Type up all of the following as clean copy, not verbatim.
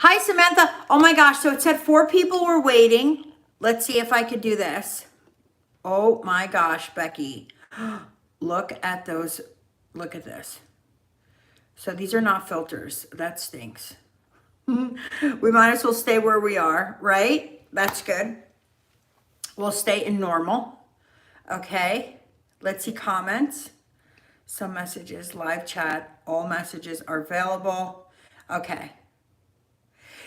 Hi, Samantha. Oh my gosh, so it said 4 people were waiting. Let's see if I could do this. Oh my gosh, Becky. Look at those. Look at this. So these are not filters. That stinks. We might as well stay where we are, right? That's good. We'll stay in normal. Okay. Let's see comments. Some messages, live chat. All messages are available. Okay.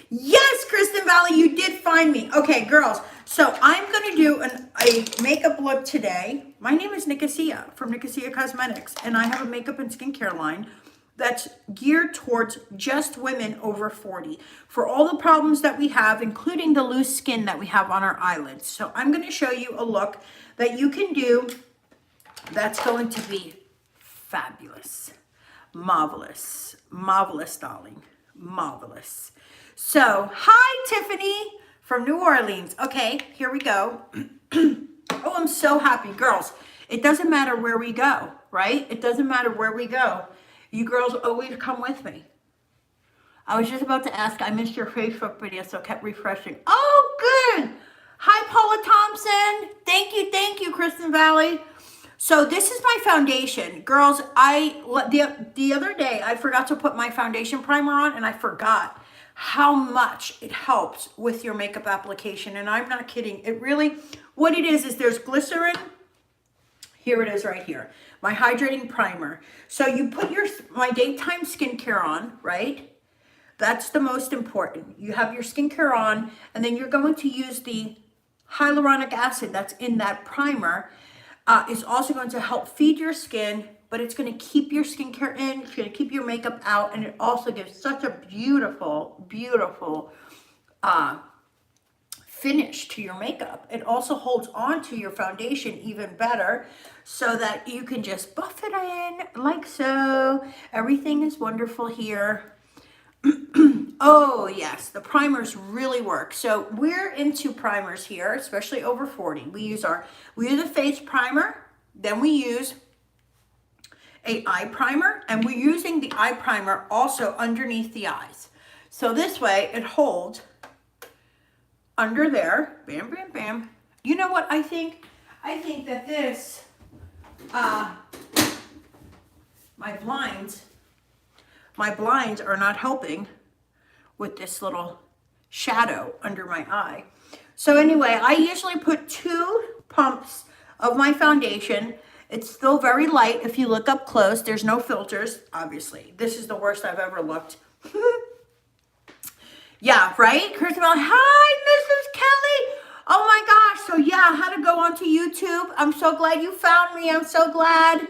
Yes, Kristen Valley, you did find me. Okay, girls. So I'm going to do a makeup look today. My name is Nicosia from Nicosia Cosmetics, and I have a makeup and skincare line that's geared towards just women over 40 for all the problems that we have, including the loose skin that we have on our eyelids. So I'm going to show you a look that you can do that's going to be fabulous, marvelous, marvelous, darling, marvelous. So, hi, Tiffany from New Orleans. Okay, here we go. Oh, I'm so happy. Girls, it doesn't matter where we go, right? It doesn't matter where we go. You girls always come with me. I was just about to ask, I missed your Facebook video, so I kept refreshing. Oh, good. Hi, Paula Thompson. Thank you, Kristen Valley. So this is my foundation. Girls, the other day, I forgot to put my foundation primer on, and I forgot how much it helps with your makeup application. And I'm not kidding. It really, what it is there's glycerin. Here it is right here. My hydrating primer. So you put my daytime skincare on, right? That's the most important. You have your skincare on, and then you're going to use the hyaluronic acid that's in that primer. It's also going to help feed your skin, but it's going to keep your skincare in, it's going to keep your makeup out, and it also gives such a beautiful, beautiful finish to your makeup. It also holds on to your foundation even better so that you can just buff it in like so. Everything is wonderful here. Oh yes, the primers really work. So we're into primers here, especially over 40. We use a face primer, then we use a eye primer, and we're using the eye primer also underneath the eyes. So this way it holds under there, bam, bam, bam. You know what I think? I think that this, my blinds are not helping with this little shadow under my eye. So anyway, I usually put 2 pumps of my foundation. It's still very light. If you look up close, there's no filters, obviously. This is the worst I've ever looked. Yeah, right? Christabel, hi, Mrs. Kelly. Oh my gosh. So yeah, I had to go onto YouTube. I'm so glad you found me. I'm so glad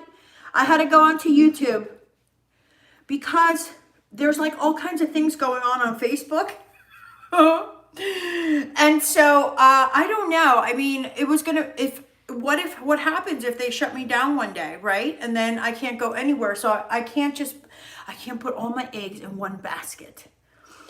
I had to go onto YouTube because there's like all kinds of things going on Facebook. And so I don't know. I mean, it was gonna, what happens if they shut me down one day, right? And then I can't go anywhere. So I can't put all my eggs in one basket.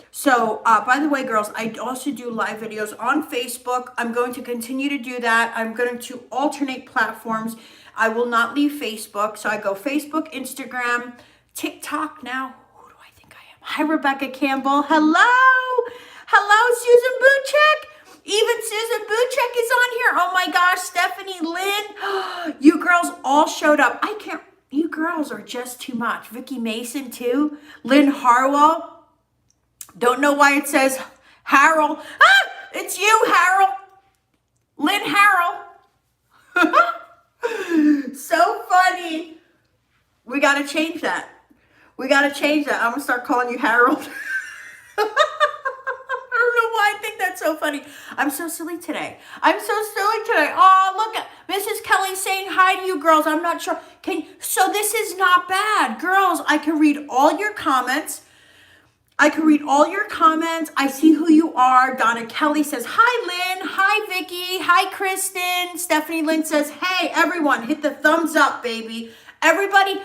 So by the way, girls, I also do live videos on Facebook. I'm going to continue to do that. I'm going to alternate platforms. I will not leave Facebook. So I go Facebook, Instagram, TikTok now. Who do I think I am? Hi, Rebecca Campbell. Hello. Hello, Susan Buchek. Even Susan Buchek is on here. Oh my gosh, Stephanie Lynn. You girls all showed up. You girls are just too much. Vicki Mason too. Lynn Harwell. Don't know why it says Harold. Ah, it's you, Harold. Lynn Harold. So funny. We got to change that. I'm going to start calling you Harold. I don't know why I think that's so funny. I'm so silly today. Oh, look at Mrs. Kelly saying hi to you girls. I'm not sure. So this is not bad. Girls, I can read all your comments. I see who you are. Donna Kelly says, hi, Lynn. Hi, Vicky. Hi, Kristen. Stephanie Lynn says, hey, everyone, hit the thumbs up, baby. Everybody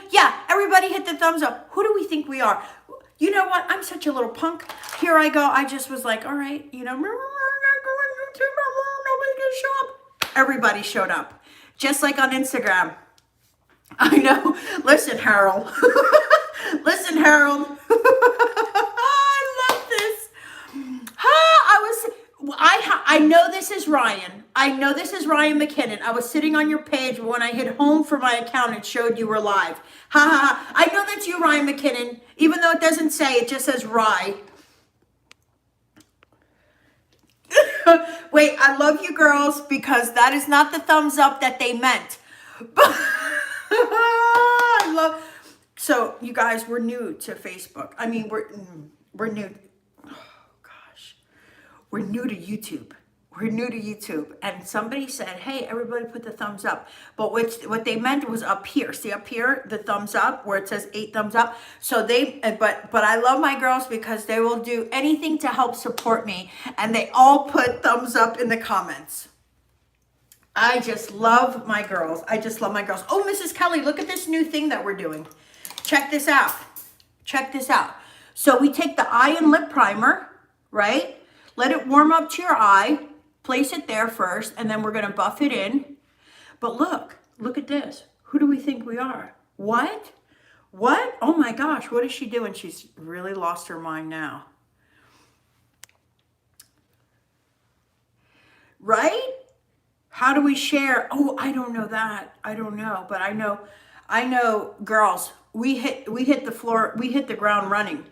hit the thumbs up. Who do we think we are? You know what? I'm such a little punk. Here I go. I just was like, all right, nobody's gonna show up. Everybody showed up. Just like on Instagram. I know. Listen, Harold. I love this. know this is Ryan. I know this is Ryan McKinnon. I was sitting on your page, but when I hit home for my account, it showed you were live. Ha ha ha. I know that's you, Ryan McKinnon. Even though it doesn't say, it just says Rye. Wait, I love you girls because that is not the thumbs up that they meant. I love. So you guys, we're new to Facebook. I mean, we're new. Oh gosh, we're new to YouTube. We're new to YouTube, and somebody said, "Hey, everybody, put the thumbs up." But what they meant was up here. See up here, the thumbs up where it says 8 thumbs up. So but I love my girls because they will do anything to help support me, and they all put thumbs up in the comments. I just love my girls. I just love my girls. Oh, Mrs. Kelly, look at this new thing that we're doing. Check this out. Check this out. So we take the eye and lip primer, right? Let it warm up to your eye. Place it there first, and then we're going to buff it in. But look at this. Who do we think we are? What? What? Oh my gosh, what is she doing? She's really lost her mind now. Right? How do we share? Oh, I don't know that. I don't know, but I know, girls, we hit the floor, we hit the ground running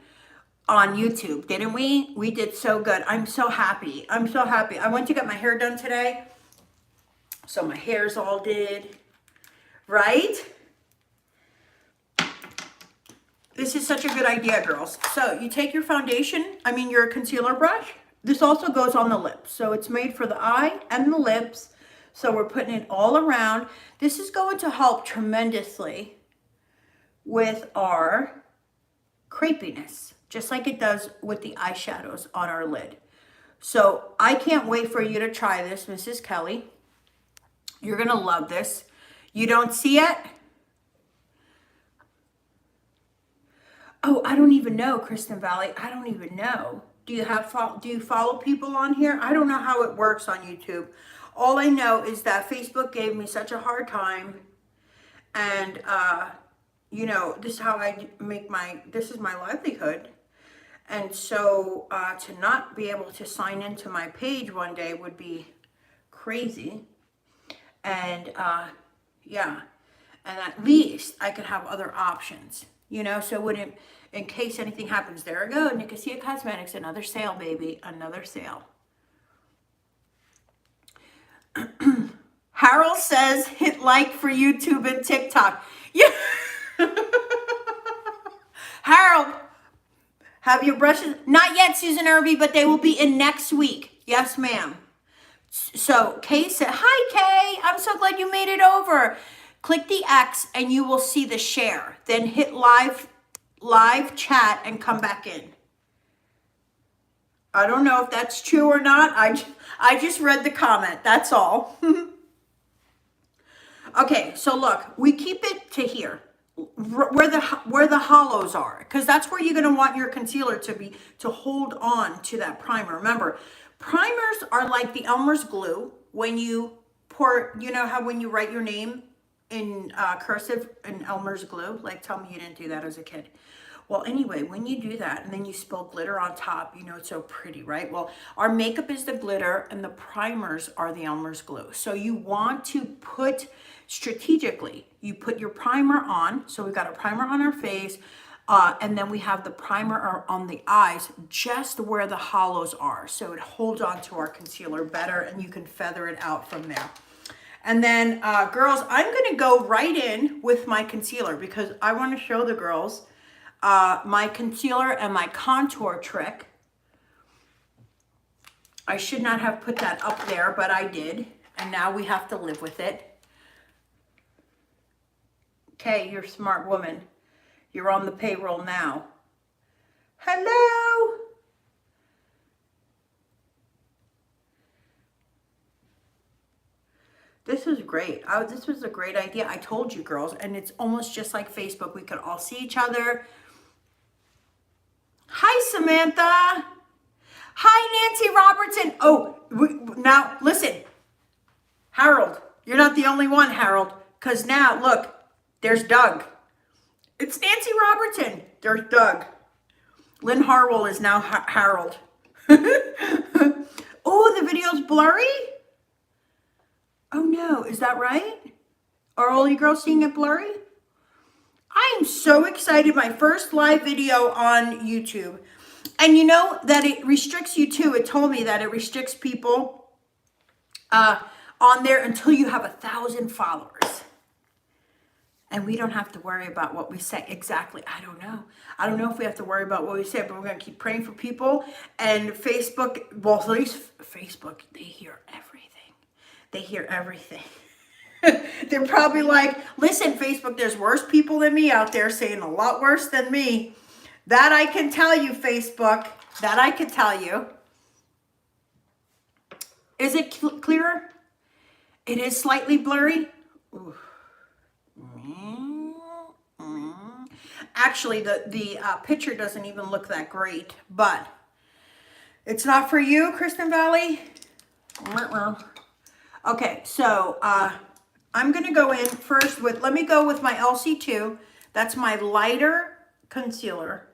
on YouTube, didn't we? We did so good. I'm so happy. I'm so happy. I went to get my hair done today. So my hair's all did, right? This is such a good idea, girls. So you take your foundation, your concealer brush. This also goes on the lips. So it's made for the eye and the lips. So we're putting it all around. This is going to help tremendously with our crepiness, just like it does with the eyeshadows on our lid. So I can't wait for you to try this, Mrs. Kelly. You're going to love this. You don't see it? Oh, I don't even know, Kristen Valley. I don't even know. Do you follow people on here? I don't know how it works on YouTube. All I know is that Facebook gave me such a hard time, and this is how I this is my livelihood. And so to not be able to sign into my page one day would be crazy. And yeah, and at least I could have other options, so wouldn't, in case anything happens. There we go, Nicosia Cosmetics, another sale, baby, another sale. Harold says, hit like for YouTube and TikTok. Yeah. Harold, have your brushes? Not yet, Susan Irby, but they will be in next week. Yes, ma'am. So Kay said, hi, Kay. I'm so glad you made it over. Click the X and you will see the share. Then hit live chat and come back in. I don't know if that's true or not. I just read the comment. That's all. Okay, so look, we keep it to here, where the hollows are, because that's where you're going to want your concealer to hold on to that primer. Remember, primers are like the Elmer's glue. When you pour, how when you write your name in cursive in Elmer's glue, like tell me you didn't do that as a kid. Well, anyway, when you do that and then you spill glitter on top, it's so pretty, right? Well, our makeup is the glitter and the primers are the Elmer's glue. So you want to put strategically, you put your primer on. So we've got a primer on our face, and then we have the primer on the eyes, just where the hollows are. So it holds on to our concealer better and you can feather it out from there. And then, girls, I'm going to go right in with my concealer because I want to show the girls my concealer and my contour trick. I should not have put that up there, but I did. And now we have to live with it. Okay, you're a smart woman. You're on the payroll now. Hello. This is great. This was a great idea. I told you, girls. And it's almost just like Facebook. We could all see each other. Hi, Samantha. Hi, Nancy Robertson. Oh, now listen. Harold, you're not the only one, Harold. Because now, look, there's Doug. It's Nancy Robertson. There's Doug. Lynn Harwell is now Harold. Oh, the videos blurry? Oh no, is that right? Are all you girls seeing it blurry? I am so excited. My first live video on YouTube. And you know that it restricts you too. It told me that it restricts people on there until you have 1,000 followers. And we don't have to worry about what we say. Exactly. I don't know. I don't know if we have to worry about what we say, but we're going to keep praying for people. And Facebook, well, at least Facebook, they hear everything. They hear everything. They're probably like, listen, Facebook, there's worse people than me out there saying a lot worse than me. That I can tell you, Facebook. That I can tell you. Is it clearer? It is slightly blurry. Ooh. Actually, the picture doesn't even look that great, but it's not for you, Kristen Valley. Okay, so I'm going to go in first with, let me go with my LC2. That's my lighter concealer.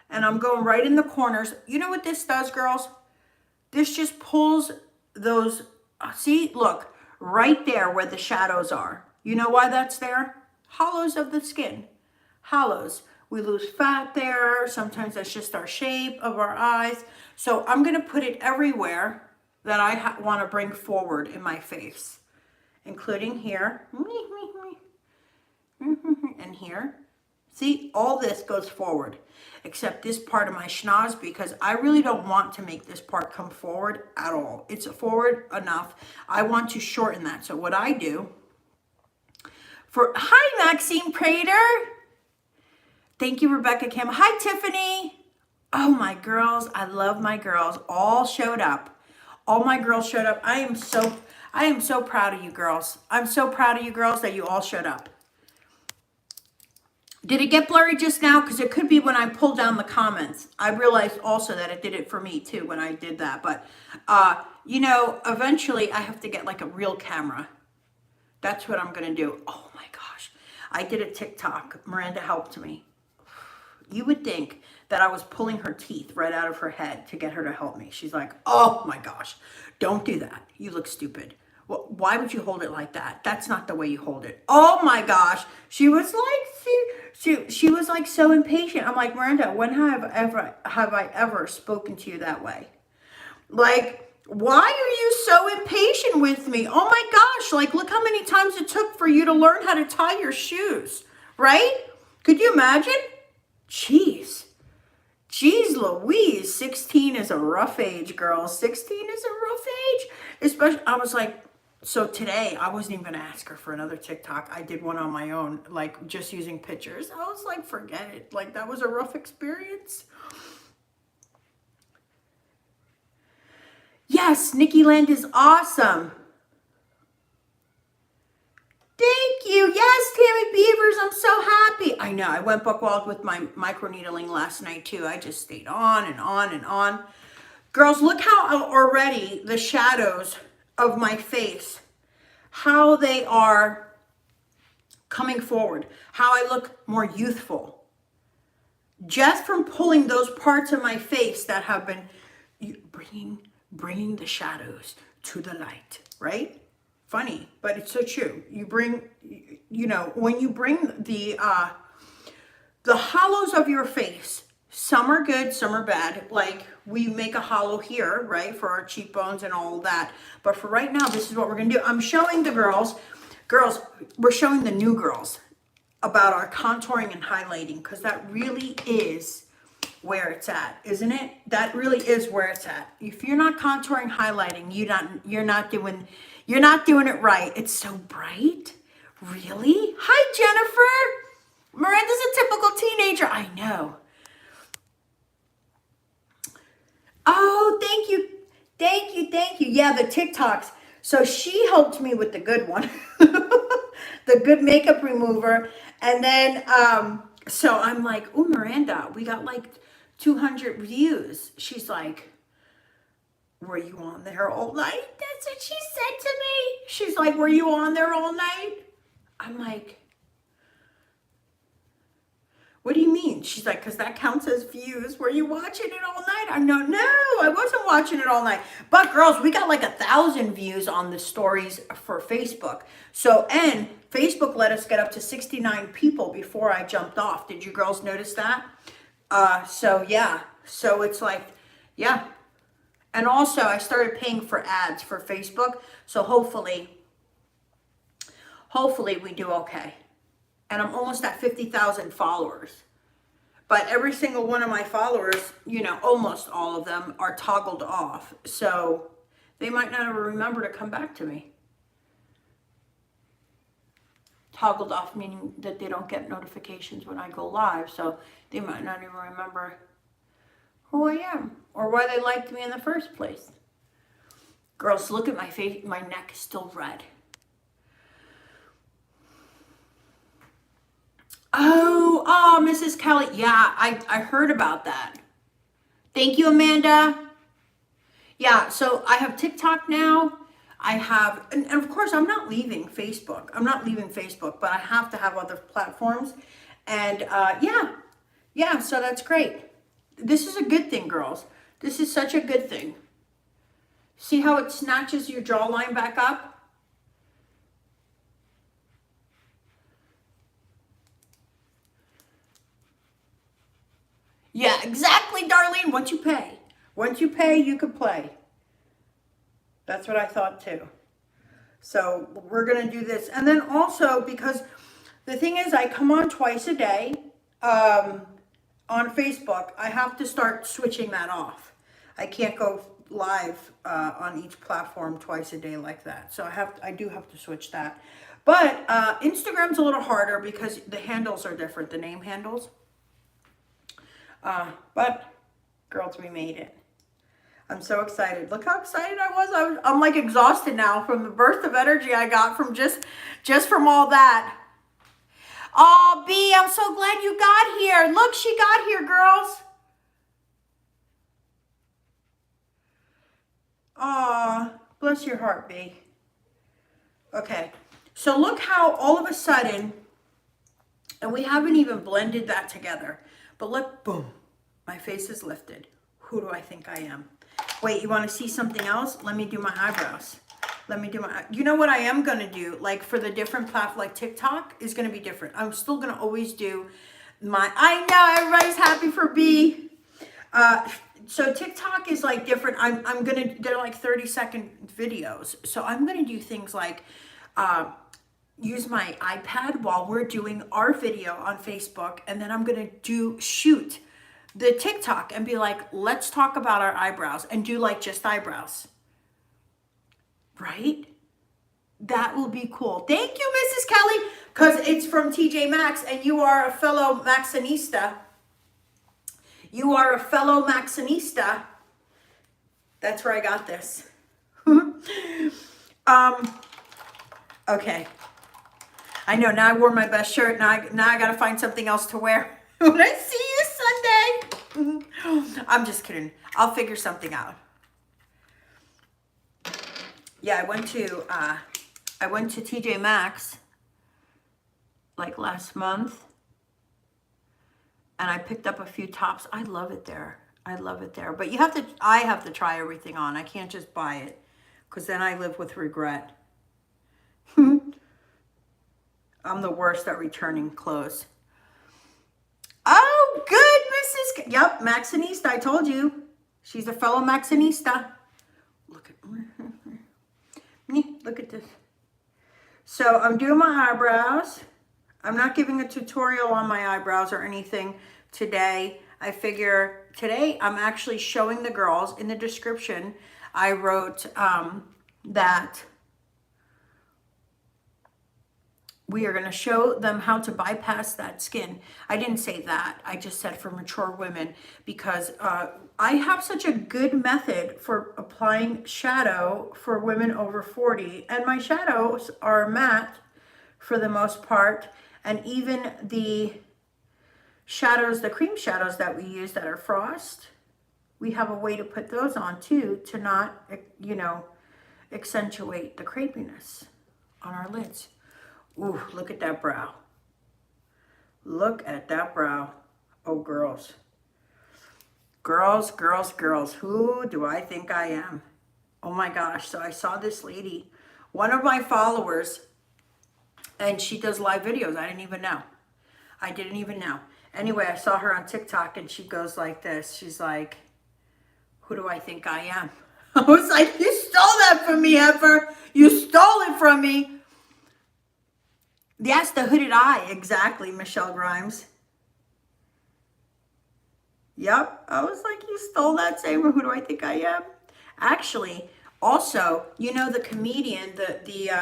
And I'm going right in the corners. You know what this does, girls? This just pulls those, see, look, right there where the shadows are. You know why that's there? Hollows of the skin. Hollows. We lose fat there. Sometimes that's just our shape of our eyes. So I'm going to put it everywhere that I want to bring forward in my face, including here and here. See, all this goes forward, except this part of my schnoz, because I really don't want to make this part come forward at all. It's forward enough. I want to shorten that. So what I do hi, Maxine Prater. Thank you, Rebecca Kim. Hi, Tiffany. Oh, my girls. I love my girls. All showed up. All my girls showed up. I am so proud of you girls. I'm so proud of you girls that you all showed up. Did it get blurry just now? Because it could be when I pulled down the comments. I realized also that it did it for me too when I did that. But, you know, eventually I have to get like a real camera. That's what I'm going to do. Oh my gosh. I did a TikTok. Miranda helped me. You would think that I was pulling her teeth right out of her head to get her to help me. She's like, oh my gosh, don't do that. You look stupid. Well, why would you hold it like that? That's not the way you hold it. Oh my gosh. She was like, she was like so impatient. I'm like, Miranda, when have I ever spoken to you that way? Like, why are you so impatient with me? Oh my gosh, like look how many times it took for you to learn how to tie your shoes, right? Could you imagine? Jeez Louise, 16 is a rough age, girls. 16 is a rough age. Especially, I was like, so today I wasn't even gonna ask her for another TikTok. I did one on my own, like just using pictures. I was like, forget it. Like that was a rough experience. Yes, Nikki Land is awesome. Thank you. Yes, Tammy Beavers, I'm so happy. I know, I went buck wild with my micro needling last night too. I just stayed on and on and on. Girls, look how already the shadows of my face, how they are coming forward, how I look more youthful. Just from pulling those parts of my face that have been bringing the shadows to the light, right? Funny, but it's so true. You bring, you know, when you bring the hollows of your face, some are good, some are bad. Like we make a hollow here, right, for our cheekbones and all that. But for right now, this is what we're gonna do. I'm showing the girls, we're showing the new girls about our contouring and highlighting, because that really is where it's at, isn't it? That really is where it's at. If you're not contouring, highlighting, you're not doing it right. It's so bright. Really? Hi, Jennifer. Miranda's a typical teenager. I know. Oh, thank you. Thank you. Thank you. Yeah, the TikToks. So she helped me with the good one, the good makeup remover. And then, so I'm like, oh, Miranda, we got like 200 views. She's like, were you on there all night? That's what she said to me. She's like, were you on there all night? I'm like, What do you mean? She's like, because that counts as views. Were you watching it all night? I know, no, I wasn't watching it all night. But girls, we got like 1,000 views on the stories for Facebook. So, and Facebook let us get up to 69 people before I jumped off. Did you girls notice that? So yeah, so it's like, yeah. And also I started paying for ads for Facebook. So hopefully we do okay. And I'm almost at 50,000 followers. But every single one of my followers, you know, almost all of them are toggled off. So they might not ever remember to come back to me. Toggled off meaning that they don't get notifications when I go live. So they might not even remember who I am or why they liked me in the first place. Girls, look at my face. My neck is still red. Oh, Mrs. Kelly. Yeah, I heard about that. Thank you, Amanda. Yeah, so I have TikTok now. I have, and of course, I'm not leaving Facebook. I'm not leaving Facebook, but I have to have other platforms. And yeah, so that's great. This is a good thing, girls. This is such a good thing. See how it snatches your jawline back up? Yeah, exactly, Darlene. Once you pay, you can play. That's what I thought too. So we're going to do this. And then also, because the thing is, I come on twice a day on Facebook. I have to start switching that off. I can't go live on each platform twice a day like that. So I do have to switch that. But Instagram's a little harder because the handles are different, the name handles. But girls, we made it. I'm so excited. Look how excited I was. I'm like exhausted now from the burst of energy I got from just from all that. Oh, B, I'm so glad you got here. Look, she got here, girls. Oh, bless your heart, B. Okay, so look how all of a sudden, and we haven't even blended that together, but look, boom, my face is lifted. Who do I think I am? Wait, you want to see something else? Let me do my eyebrows. You know what I am going to do? Like for the different platforms, like TikTok is going to be different. I'm still going to always do I know, everybody's happy for B. So TikTok is like different. They're like 30-second videos. So I'm going to do things like, use my iPad while we're doing our video on Facebook. And then I'm going to shoot the TikTok and be like, let's talk about our eyebrows and do like just eyebrows. Right? That will be cool. Thank you, Mrs. Kelly, because it's from TJ Maxx and you are a fellow Maxxinista. You are a fellow Maxxinista. That's where I got this. Okay. I know, now I wore my best shirt. Now I got to find something else to wear when I see you Sunday. I'm just kidding. I'll figure something out. Yeah, I went to TJ Maxx like last month, and I picked up a few tops. I love it there. But I have to try everything on. I can't just buy it, because then I live with regret. I'm the worst at returning clothes. Oh, good, Mrs. Yep, Maxxinista. I told you. She's a fellow Maxxinista. Look at this. So I'm doing my eyebrows. I'm not giving a tutorial on my eyebrows or anything today. I figure today I'm actually showing the girls in the description. I wrote that we are going to show them how to bypass that skin. I didn't say that. I just said for mature women, because I have such a good method for applying shadow for women over 40. And my shadows are matte for the most part. And even the shadows, the cream shadows that we use that are frost, we have a way to put those on too, to not, accentuate the crepiness on our lids. Ooh, look at that brow. Look at that brow. Oh, girls. Girls, girls, girls. Who do I think I am? Oh my gosh. So I saw this lady, one of my followers, and she does live videos. I didn't even know. I didn't even know. Anyway, I saw her on TikTok and she goes like this. She's like, who do I think I am? I was like, you stole that from me, Heifer. You stole it from me. Yes, the hooded eye. Exactly, Michelle Grimes. Yep. I was like, you stole that same. Who do I think I am? Actually, also, you know, the comedian,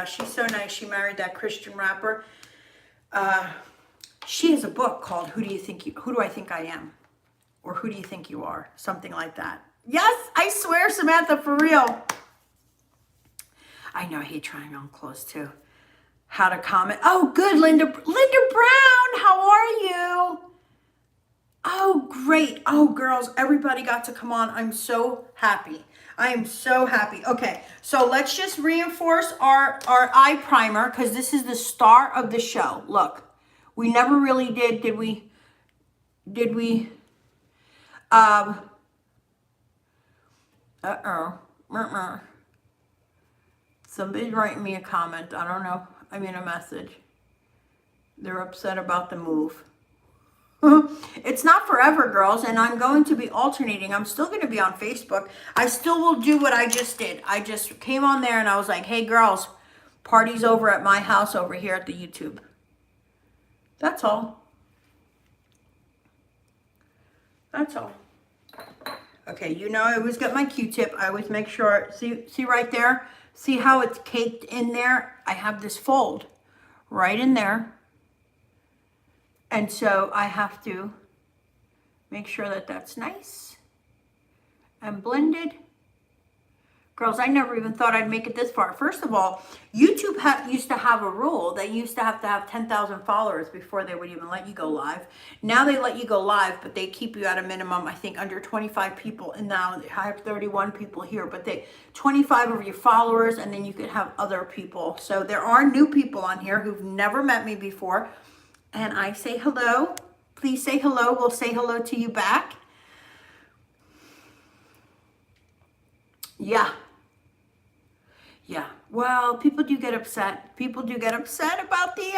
she's so nice. She married that Christian rapper. She has a book called Who Do I Think I Am? Or Who Do You Think You Are? Something like that. Yes, I swear, Samantha, for real. I know, I hate trying on clothes too. How to comment. Oh, good, Linda Brown. How are you? Oh, great. Oh, girls, everybody got to come on. I'm so happy. I am so happy. Okay, so let's just reinforce our eye primer because this is the star of the show. Look, we never really did we? Did we? Somebody's writing me a comment. I don't know. I mean, a message. They're upset about the move. It's not forever, girls, and I'm going to be alternating. I'm still going to be on Facebook. I still will do what I just did. I just came on there and I was like, hey, girls, party's over at my house over here at the YouTube. That's all. That's all. Okay, you know I always get my Q-tip. I always make sure, see right there? See how it's caked in there? I have this fold right in there. And so I have to make sure that that's nice and blended. Girls, I never even thought I'd make it this far. First of all, YouTube used to have a rule. They used to have 10,000 followers before they would even let you go live. Now they let you go live, but they keep you at a minimum, I think, under 25 people. And now I have 31 people here, but 25 of your followers, and then you could have other people. So there are new people on here who've never met me before. And I say hello. Please say hello. We'll say hello to you back. Yeah. Yeah. Well, people do get upset. People do get upset about the,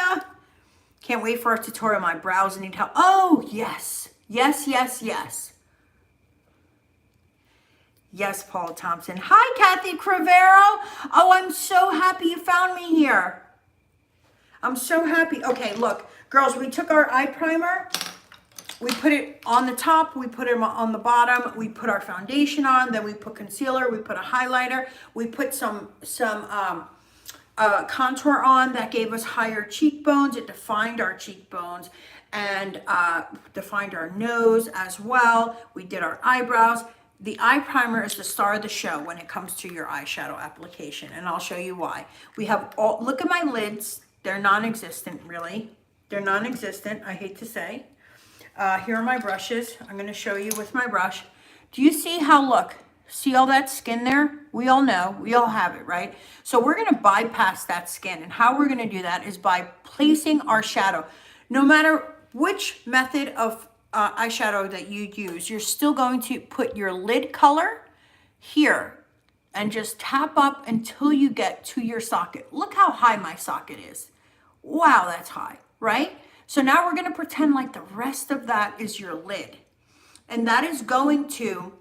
can't wait for our tutorial. My brows need help. Oh, yes. Yes, yes, yes. Yes, Paula Thompson. Hi, Kathy Crivero. Oh, I'm so happy you found me here. I'm so happy. Okay, look. Girls, we took our eye primer. We put it on the top, we put it on the bottom, we put our foundation on, then we put concealer, we put a highlighter, we put some contour on that gave us higher cheekbones. It defined our cheekbones and defined our nose as well. We did our eyebrows. The eye primer is the star of the show when it comes to your eyeshadow application, and I'll show you why. We have look at my lids. They're non-existent, really. They're non-existent, I hate to say. Here are my brushes. I'm going to show you with my brush. Do you see how, look, see all that skin there? We all know, we all have it, right? So we're going to bypass that skin. And how we're going to do that is by placing our shadow. No matter which method of eyeshadow that you use, you're still going to put your lid color here and just tap up until you get to your socket. Look how high my socket is. Wow, that's high, right? So now we're going to pretend like the rest of that is your lid. And that is going to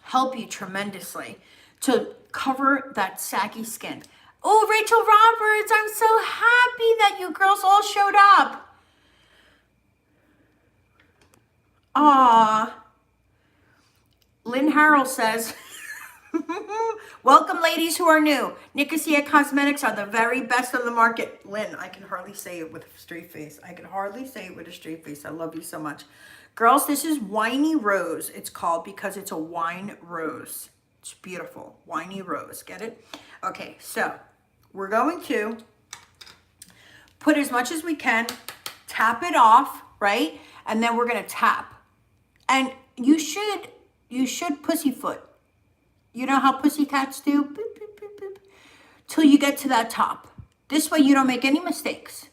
help you tremendously to cover that saggy skin. Oh, Rachel Roberts, I'm so happy that you girls all showed up. Aw. Lynn Harrell says, welcome ladies who are new. Nicosia Cosmetics are the very best on the market. Lynn, I can hardly say it with a straight face. I can hardly say it with a straight face. I love you so much. Girls, this is Winey Rose. It's called because it's a wine rose. It's beautiful. Winey Rose. Get it? Okay, so we're going to put as much as we can, tap it off, right? And then we're going to tap. And you should pussyfoot. You know how pussycats do? Boop, boop, boop, boop, till you get to that top. This way you don't make any mistakes,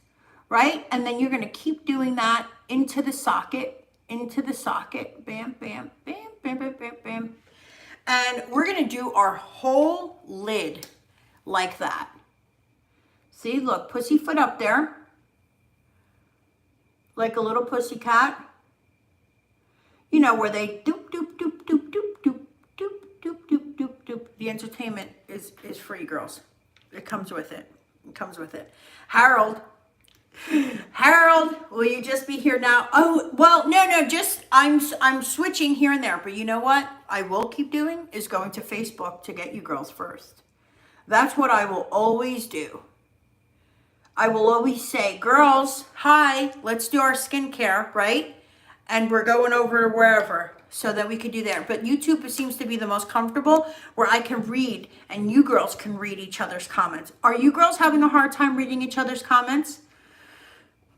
right? And then you're going to keep doing that into the socket, bam, bam, bam, bam, bam, bam, bam. And we're going to do our whole lid like that. See, look, pussyfoot up there, like a little pussy cat. You know, where they doop, doop, doop, doop, doop, doop, doop, doop, doop, doop, doop. The entertainment is free, girls. It comes with it. It comes with it. Harold, will you just be here now? Oh, well, no, just I'm switching here and there. But you know what I will keep doing is going to Facebook to get you girls first. That's what I will always do. I will always say, girls, hi, let's do our skincare, right? And we're going over to wherever so that we could do that. But YouTube seems to be the most comfortable where I can read and you girls can read each other's comments. Are you girls having a hard time reading each other's comments?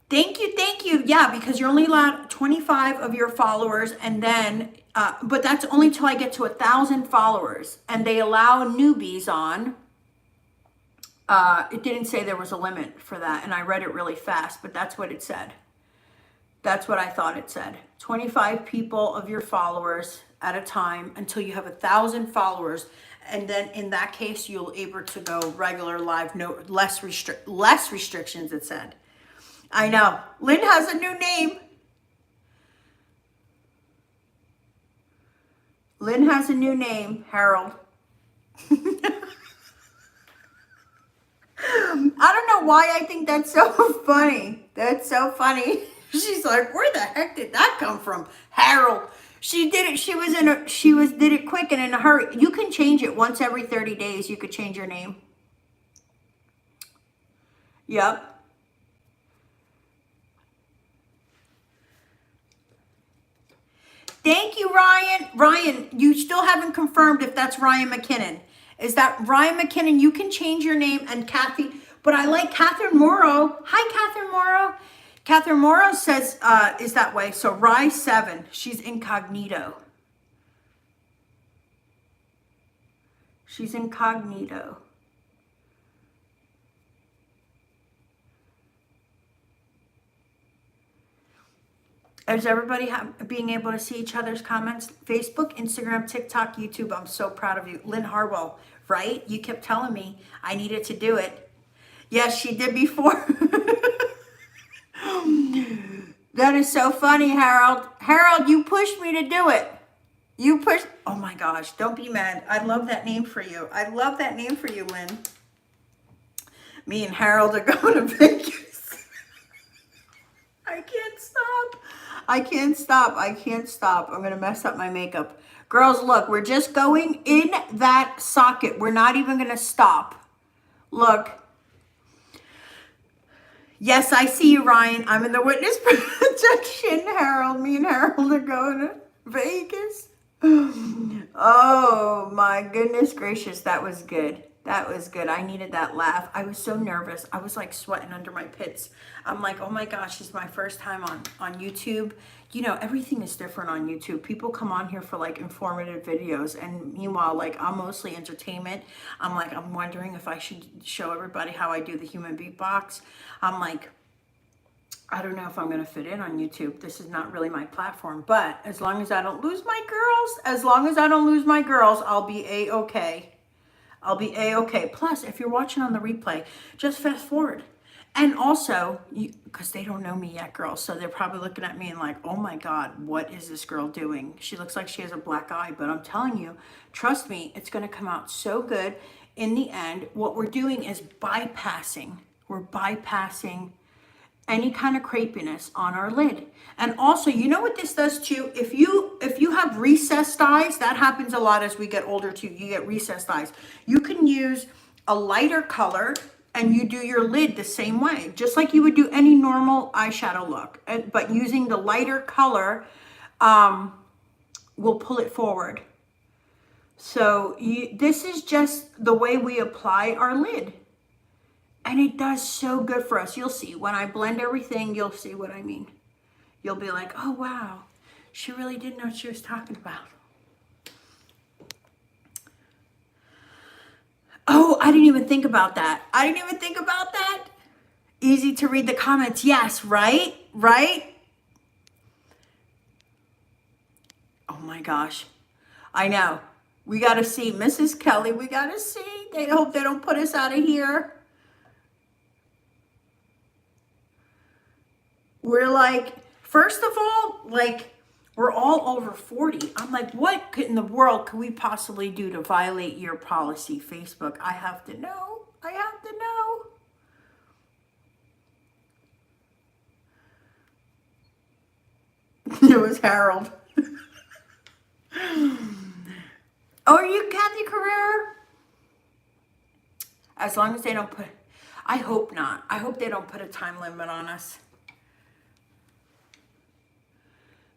Thank you, thank you. Yeah, because you're only allowed 25 of your followers, and then, but that's only till I get to 1,000 followers, and they allow newbies on. It didn't say there was a limit for that, and I read it really fast, but that's what it said. That's what I thought it said. 25 people of your followers at a time until you have 1,000 followers, and then in that case, you'll able to go regular live, no less restrictions. It said. I know. Lynn has a new name. Lynn has a new name, Harold. I don't know why I think that's so funny. That's so funny. She's like, where the heck did that come from? Harold. She did it. Did it quick and in a hurry. You can change it once every 30 days. You could change your name. Yep. Thank you, Ryan. Ryan, you still haven't confirmed if that's Ryan McKinnon. Is that Ryan McKinnon? You can change your name, and Kathy, but I like Catherine Morrow. Hi, Catherine Morrow. Catherine Morrow says, is that way. So Rye 7, she's incognito. She's incognito. Is everybody being able to see each other's comments? Facebook, Instagram, TikTok, YouTube. I'm so proud of you. Lynn Harwell, right? You kept telling me I needed to do it. Yes, she did before. That is so funny, Harold. Harold, you pushed me to do it. You pushed. Oh my gosh, don't be mad. I love that name for you. I love that name for you, Lynn. Me and Harold are going to Vegas. I can't stop. I can't stop. I can't stop. I'm going to mess up my makeup. Girls, look, we're just going in that socket. We're not even going to stop. Look. Yes, I see you, Ryan. I'm in the witness protection, Harold. Me and Harold are going to Vegas. Oh, my goodness gracious. That was good. That was good. I needed that laugh. I was so nervous. I was like sweating under my pits. I'm like, oh my gosh, it's my first time on YouTube. You know, everything is different on YouTube. People come on here for like informative videos. And meanwhile, like I'm mostly entertainment. I'm like, I'm wondering if I should show everybody how I do the human beatbox. I'm like, I don't know if I'm going to fit in on YouTube. This is not really my platform. But as long as I don't lose my girls, I'll be A-okay. I'll be A-okay. Plus, if you're watching on the replay, just fast forward. And also, because they don't know me yet, girls, so they're probably looking at me and like, oh my God, what is this girl doing? She looks like she has a black eye, but I'm telling you, trust me, it's going to come out so good. In the end, what we're doing is bypassing. We're bypassing any kind of crepiness on our lid. And also, you know what this does too? If you have recessed eyes, that happens a lot as we get older too. You get recessed eyes. You can use a lighter color and you do your lid the same way, just like you would do any normal eyeshadow look. But using the lighter color will pull it forward. So this is just the way we apply our lid. And it does so good for us. You'll see. When I blend everything, you'll see what I mean. You'll be like, oh, wow. She really did know what she was talking about. Oh, I didn't even think about that. Easy to read the comments. Yes, right? Right? Oh my gosh. I know. We got to see Mrs. Kelly. We got to see. They hope they don't put us out of here. We're like, first of all, like, we're all over 40. I'm like, what in the world could we possibly do to violate your policy, Facebook? I have to know. I have to know. It was Harold. Oh, are you Kathy Carrera? As long as they don't put, I hope not. I hope they don't put a time limit on us.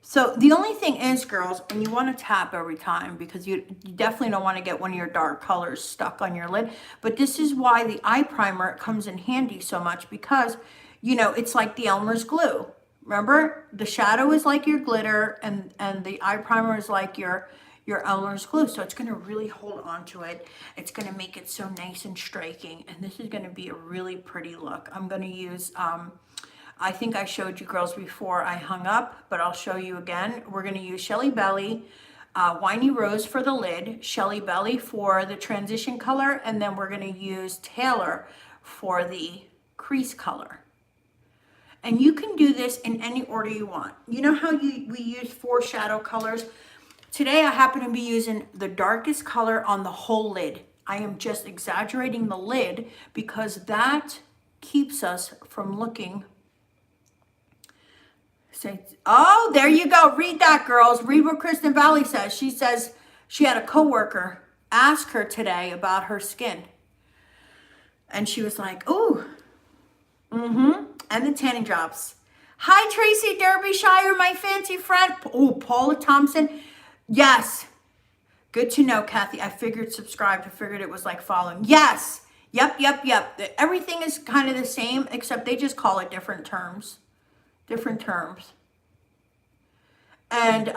So the only thing is, girls, and you want to tap every time because you definitely don't want to get one of your dark colors stuck on your lid. But this is why the eye primer comes in handy so much because, you know, it's like the Elmer's glue. Remember, the shadow is like your glitter and the eye primer is like your Elmer's glue. So it's going to really hold on to it. It's going to make it so nice and striking. And this is going to be a really pretty look. I'm going to use, I think I showed you girls before I hung up, but I'll show you again. We're going to use Shelly Belly, Winey Rose for the lid, Shelly Belly for the transition color, and then we're going to use Taylor for the crease color. And you can do this in any order you want. You know how we use 4 shadow colors? Today I happen to be using the darkest color on the whole lid. I am just exaggerating the lid because that keeps us from looking. Oh, there you go. Read that, girls. Read what Kristen Valley says. She says she had a coworker ask her today about her skin. And she was like, ooh, and the tanning drops. Hi, Tracy Derbyshire, my fancy friend. Oh, Paula Thompson. Yes. Good to know, Kathy. I figured subscribed. I figured it was like following. Yes. Yep. Everything is kind of the same, except they just call it different terms. Different terms. And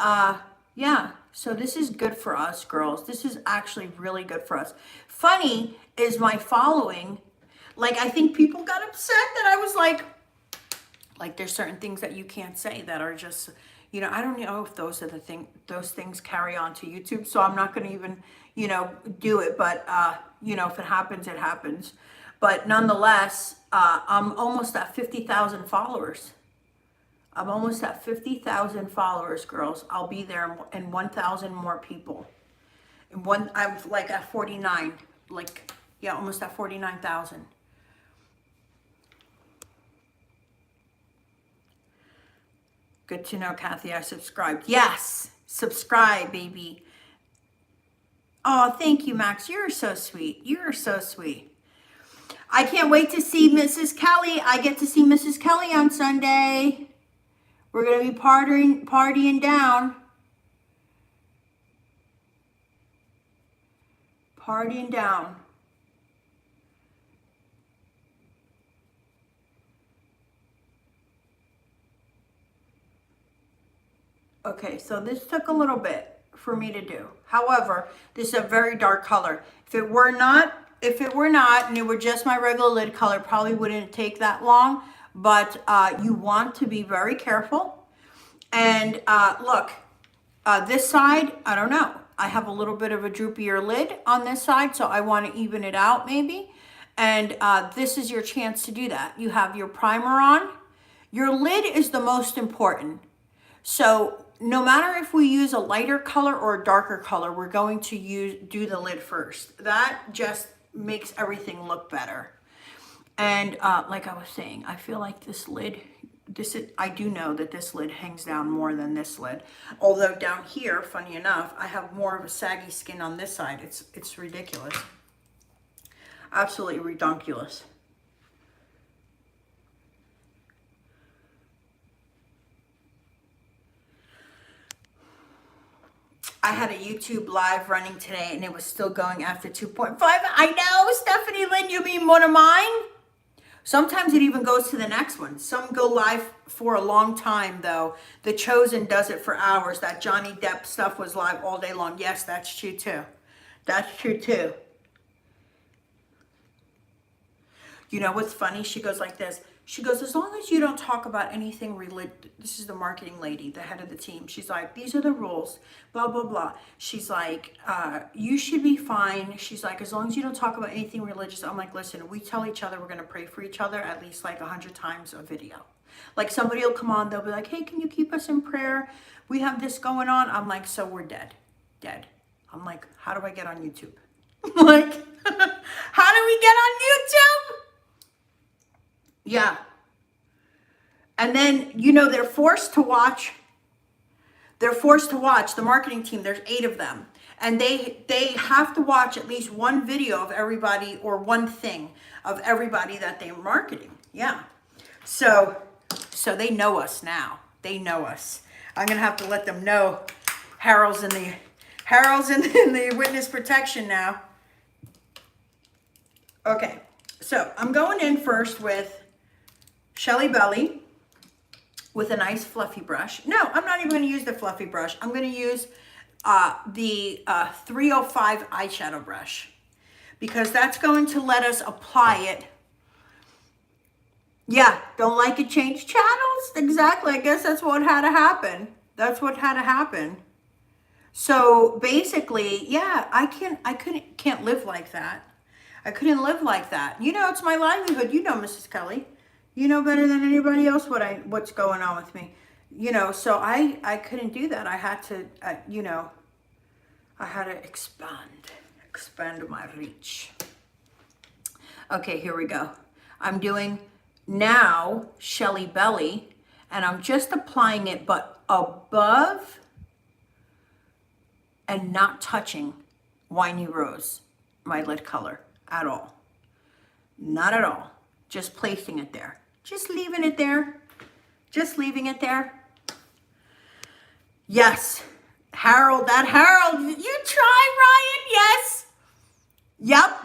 yeah, so this is good for us, girls. This is actually really good for us. Funny is my following. Like, I think people got upset that I was like there's certain things that you can't say that are just, you know, I don't know if those are the those things carry on to YouTube. So I'm not going to even, you know, do it. But, you know, if it happens, it happens. But nonetheless, I'm almost at 50,000 followers. I'm almost at 50,000 followers, girls. I'll be there and 1,000 more people. And I'm like at 49, like, yeah, almost at 49,000. Good to know, Kathy. I subscribed. Yes, subscribe, baby. Oh, thank you, Max. You're so sweet. You're so sweet. I can't wait to see Mrs. Kelly. I get to see Mrs. Kelly on Sunday. We're going to be partying down. Partying down. Okay, so this took a little bit for me to do. However, this is a very dark color. If it were not, and it were just my regular lid color, probably wouldn't take that long. But you want to be very careful. And look, this side, I don't know. I have a little bit of a droopier lid on this side, so I want to even it out maybe. And this is your chance to do that. You have your primer on. Your lid is the most important. So no matter if we use a lighter color or a darker color, we're going to do the lid first. That just makes everything look better. And like I was saying, I feel like this lid, I do know that this lid hangs down more than this lid. Although down here, funny enough, I have more of a saggy skin on this side. It's ridiculous. Absolutely redonkulous. I had a YouTube live running today and it was still going after 2.5. I know, Stephanie Lynn, you mean one of mine? Sometimes it even goes to the next one. Some go live for a long time though. The Chosen does it for hours. That Johnny Depp stuff was live all day long. Yes, that's true too. That's true too. You know what's funny? She goes like this. She goes, as long as you don't talk about anything religious. This is the marketing lady, the head of the team. She's like, these are the rules, blah, blah, blah. She's like, you should be fine. She's like, as long as you don't talk about anything religious. I'm like, listen, we tell each other we're going to pray for each other at least like 100 times a video. Like somebody will come on, they'll be like, hey, can you keep us in prayer? We have this going on. I'm like, so we're dead. I'm like, how do I get on YouTube? Like, how do we get on YouTube? Yeah. And then, you know, they're forced to watch the marketing team. There's 8 of them. And they have to watch at least one video of everybody or one thing of everybody that they're marketing. Yeah. So they know us now. They know us. I'm going to have to let them know Harold's in the witness protection now. Okay. So I'm going in first with Shelly Belly with a nice fluffy brush. No, I'm not even going to use the fluffy brush. I'm going to use the 305 eyeshadow brush because that's going to let us apply it. Yeah, don't like it, change channels? Exactly. I guess that's what had to happen. That's what had to happen. So basically, yeah, I can't live like that. I couldn't live like that. You know, it's my livelihood. You know, Mrs. Kelly. You know better than anybody else what's going on with me. You know, so I couldn't do that. I had to, you know, I had to expand my reach. Okay, here we go. I'm doing now Shelly Belly, and I'm just applying it, but above and not touching Winey Rose, my lid color, at all. Not at all. Just placing it there. Just leaving it there. Just leaving it there. Yes. Harold, you try, Ryan, yes. Yep.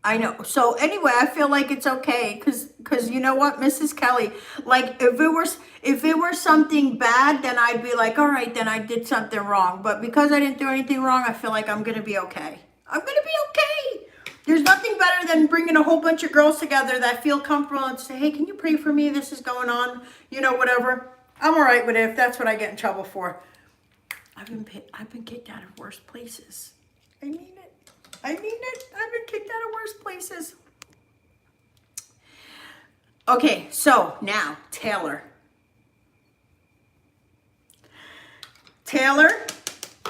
I know. So anyway, I feel like it's okay because you know what, Mrs. Kelly, like if it were something bad, then I'd be like, all right, then I did something wrong. But because I didn't do anything wrong, I feel like I'm going to be okay. I'm going to be okay. There's nothing better than bringing a whole bunch of girls together that feel comfortable and say, hey, can you pray for me? This is going on, you know, whatever. I'm all right with it if that's what I get in trouble for. I've been kicked out of worse places. I mean it. I've been kicked out of worse places. Okay, so now, Taylor.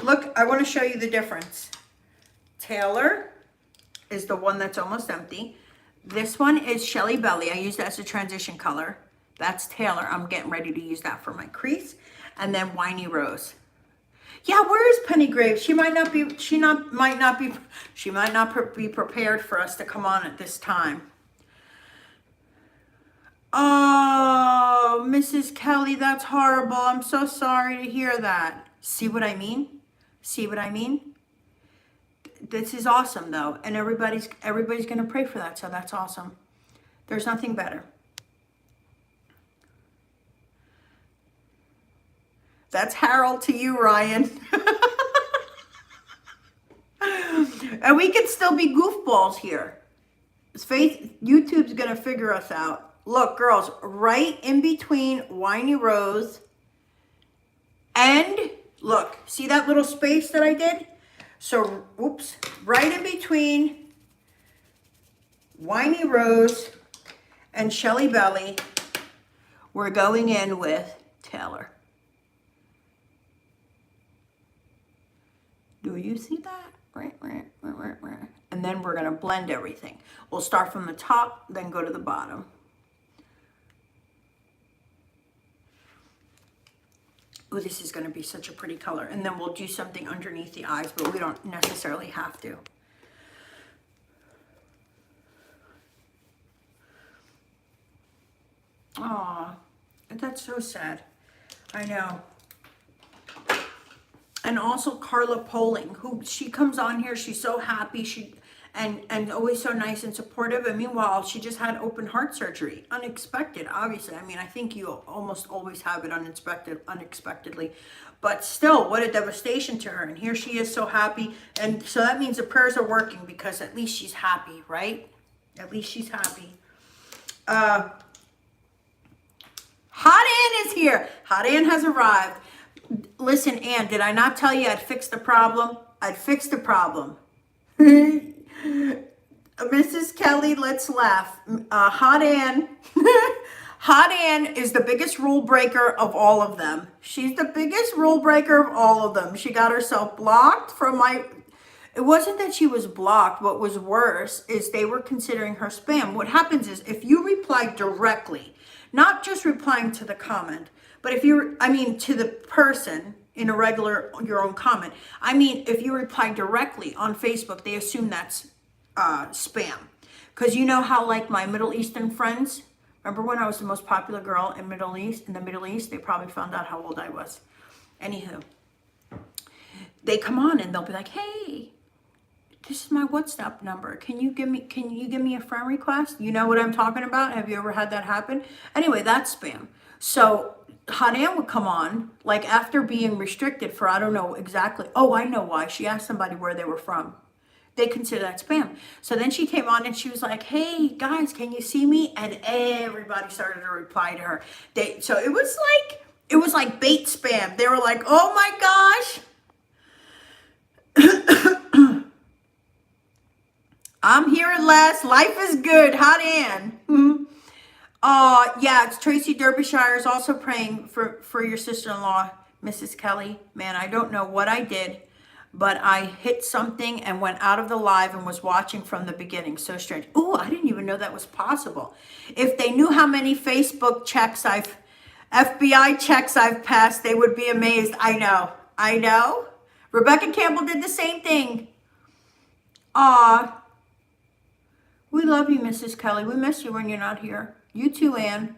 Look, I want to show you the difference. Taylor is the one that's almost empty. This one is Shelly Belly. I use that as a transition color. That's Taylor. I'm getting ready to use that for my crease. And then Winey Rose. Yeah, where is Penny Graves? She might not be prepared for us to come on at this time. Oh, Mrs. Kelly, that's horrible. I'm so sorry to hear that. See what I mean? See what I mean? This is awesome though, and everybody's going to pray for that, so that's awesome. There's nothing better. That's Harold to you, Ryan. And we can still be goofballs here. YouTube's going to figure us out. Look, girls, right in between Winey Rose and, look, see that little space that I did? So, oops, right in between Winey Rose and Shelly Belly, we're going in with Taylor. Do you see that? Right. And then we're going to blend everything. We'll start from the top, then go to the bottom. Oh, this is going to be such a pretty color. And then we'll do something underneath the eyes, but we don't necessarily have to. Aw, that's so sad. I know. And also Carla Poling, who she comes on here, she's so happy, and always so nice and supportive. And meanwhile, she just had open heart surgery, unexpected, obviously. I mean, I think you almost always have it unexpectedly, but still, what a devastation to her. And here she is, so happy, and so that means the prayers are working because at least she's happy, right? At least she's happy. Hot Ann is here. Hot Ann has arrived. Listen, Ann, did I not tell you I'd fix the problem? I'd fix the problem. Mrs. Kelly, let's laugh. Hot Ann. Hot Ann is the biggest rule breaker of all of them. She's the biggest rule breaker of all of them. She got herself blocked from my... It wasn't that she was blocked. What was worse is they were considering her spam. What happens is if you reply directly, not just replying to the comment, but if you're, to the person in a regular, your own comment. If you reply directly on Facebook, they assume that's spam. Because you know how like my Middle Eastern friends, remember when I was the most popular girl in the Middle East, they probably found out how old I was. Anywho, they come on and they'll be like, hey, this is my WhatsApp number. Can you give me a friend request? You know what I'm talking about? Have you ever had that happen? Anyway, that's spam. So Hot Ann would come on, like after being restricted for, I don't know exactly. Oh, I know why. She asked somebody where they were from. They consider that spam. So then she came on and she was like, hey guys, can you see me? And everybody started to reply to her. So it was like bait spam. They were like, oh my gosh. I'm here at last. Life is good. Hot Ann. Yeah, it's Tracy Derbyshire is also praying for your sister-in-law, Mrs. Kelly. Man, I don't know what I did, but I hit something and went out of the live and was watching from the beginning. So strange. Ooh, I didn't even know that was possible. If they knew how many Facebook checks FBI checks I've passed, they would be amazed. I know. Rebecca Campbell did the same thing. We love you, Mrs. Kelly. We miss you when you're not here. You too, Ann.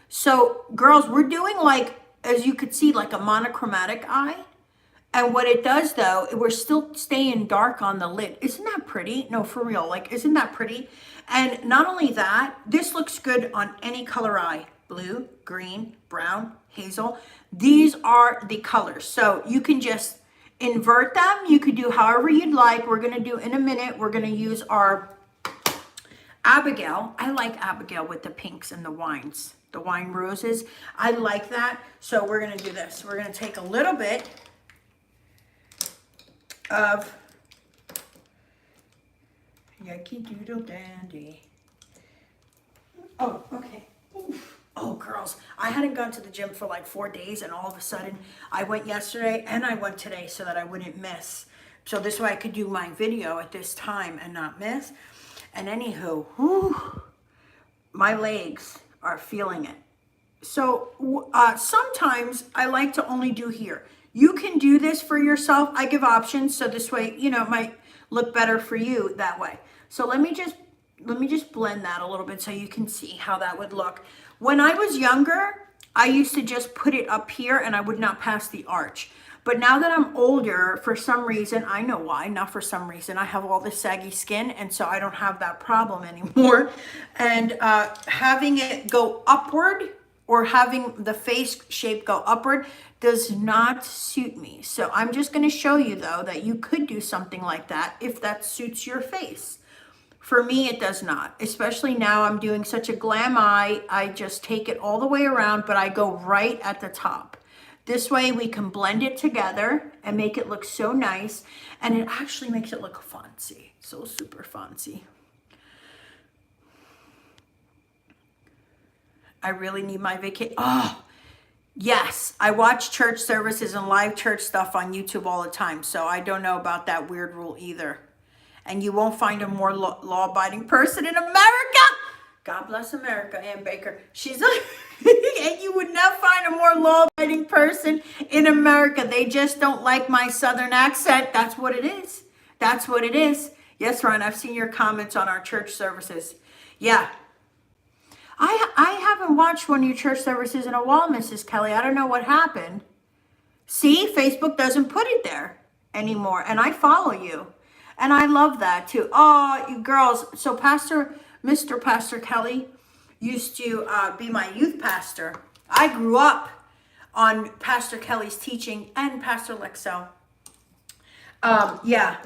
So, girls, we're doing like, as you could see, like a monochromatic eye. And what it does, though, we're still staying dark on the lid. Isn't that pretty? No, for real. Like, isn't that pretty? And not only that, this looks good on any color eye. Blue, green, brown, hazel. These are the colors. So you can just invert them. You could do however you'd like. We're going to do in a minute. We're going to use our Abigail. I like Abigail with the pinks and the wines. The wine roses. I like that. So we're going to do this. We're going to take a little bit of Yankee Doodle Dandy. Oh, okay. Oof. Oh, girls, I hadn't gone to the gym for like 4 days, and all of a sudden I went yesterday and I went today so that I wouldn't miss. So this way I could do my video at this time and not miss. And anywho, whew, my legs are feeling it. So sometimes I like to only do here. You can do this for yourself. I give options, so this way, you know, it might look better for you that way. So let me just blend that a little bit so you can see how that would look. When I was younger, I used to just put it up here and I would not pass the arch. But now that I'm older, for some reason, I know why, not for some reason, I have all this saggy skin, and so I don't have that problem anymore. And having it go upward, or having the face shape go upward, does not suit me. So I'm just going to show you, though, that you could do something like that if that suits your face. For me, it does not. Especially now I'm doing such a glam eye. I just take it all the way around, but I go right at the top. This way we can blend it together and make it look so nice. And it actually makes it look fancy. So super fancy. I really need my vacation. Oh, yes. I watch church services and live church stuff on YouTube all the time. So I don't know about that weird rule either. And you won't find a more law-abiding person in America. God bless America, Ann Baker. She's like, and you would not find a more law-abiding person in America. They just don't like my Southern accent. That's what it is. That's what it is. Yes, Ron, I've seen your comments on our church services. Yeah. I haven't watched one of your church services in a while, Mrs. Kelly. I don't know what happened. See, Facebook doesn't put it there anymore. And I follow you. And I love that too. Oh, you girls. So Mr. Pastor Kelly used to be my youth pastor. I grew up on Pastor Kelly's teaching and Pastor Lexel. Yeah.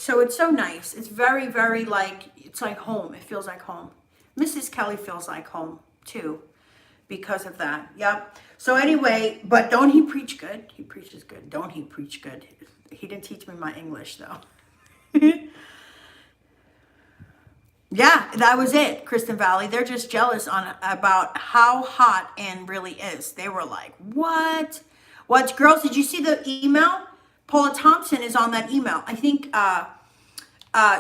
So it's so nice. It's very, very like, it's like home. It feels like home. Mrs. Kelly feels like home too because of that. Yep. So anyway, but don't he preach good? He preaches good. Don't he preach good? He didn't teach me my English though. Yeah, that was it, Kristen Valley. They're just jealous on about how hot Anne really is. They were like, what? What, girls, did you see the email? Paula Thompson is on that email. I think,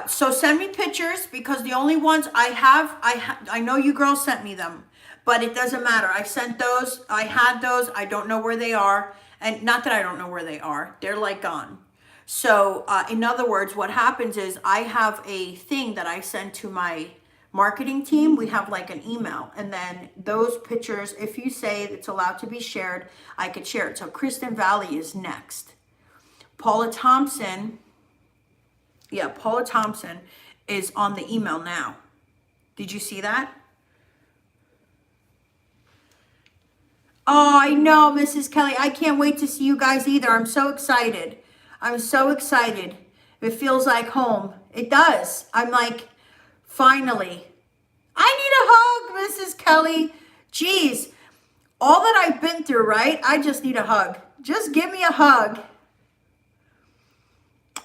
so send me pictures because the only ones I know you girls sent me them, but it doesn't matter. I sent those. I had those. I don't know where they are. And not that I don't know where they are. They're like gone. So in other words, what happens is I have a thing that I send to my marketing team. We have like an email, and then those pictures, if you say it's allowed to be shared, I could share it. So Kristen Valley is next. Paula Thompson, yeah, Paula Thompson is on the email now. Did you see that? Oh, I know, Mrs. Kelly. I can't wait to see you guys either. I'm so excited. I'm so excited. It feels like home. It does. I'm like, finally. I need a hug, Mrs. Kelly. Jeez. All that I've been through, right? I just need a hug. Just give me a hug.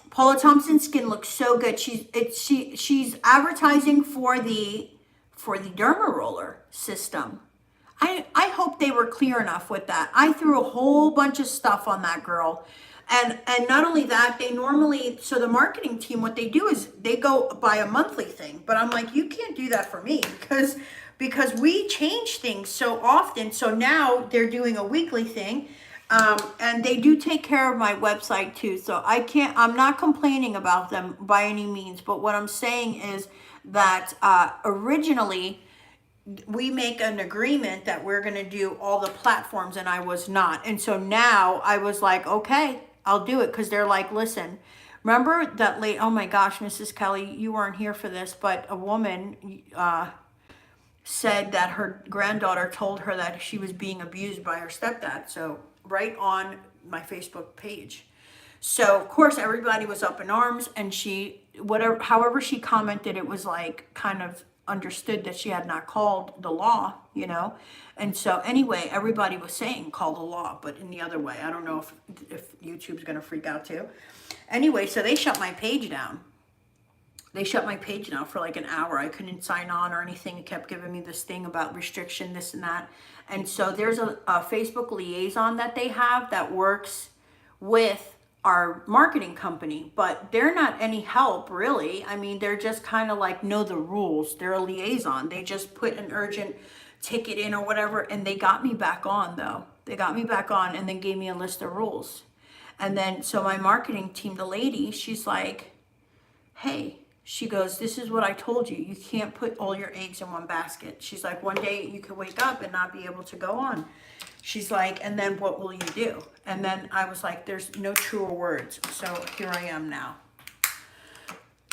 Paula Thompson's skin looks so good. She's advertising for the derma roller system. I hope they were clear enough with that. I threw a whole bunch of stuff on that girl. And not only that, they normally, so the marketing team, what they do is they go by a monthly thing. But I'm like, you can't do that for me because we change things so often. So now they're doing a weekly thing. And they do take care of my website too. So I'm not complaining about them by any means. But what I'm saying is that originally, we make an agreement that we're going to do all the platforms, and I was not. And so now I was like, okay, I'll do it. Because they're like, listen, remember that late, oh my gosh, Mrs. Kelly, you weren't here for this, but a woman said that her granddaughter told her that she was being abused by her stepdad. So right on my Facebook page. So of course everybody was up in arms, and however she commented, it was like kind of understood that she had not called the law, and so anyway, everybody was saying call the law, but in the other way. I don't know if YouTube's gonna freak out too. Anyway, so they shut my page down. They shut my page down for like an hour. I couldn't sign on or anything. It kept giving me this thing about restriction, this and that. And so there's a Facebook liaison that they have that works with our marketing company, but they're not any help really. I mean, they're just kind of like know the rules. They're a liaison. They just put an urgent ticket in or whatever, and they got me back on though. They got me back on and then gave me a list of rules. And then so my marketing team, the lady, she's like, hey, she goes, this is what I told you. You can't put all your eggs in one basket. She's like, one day you could wake up and not be able to go on. She's like, and then what will you do? And then I was like, there's no truer words. So here I am now.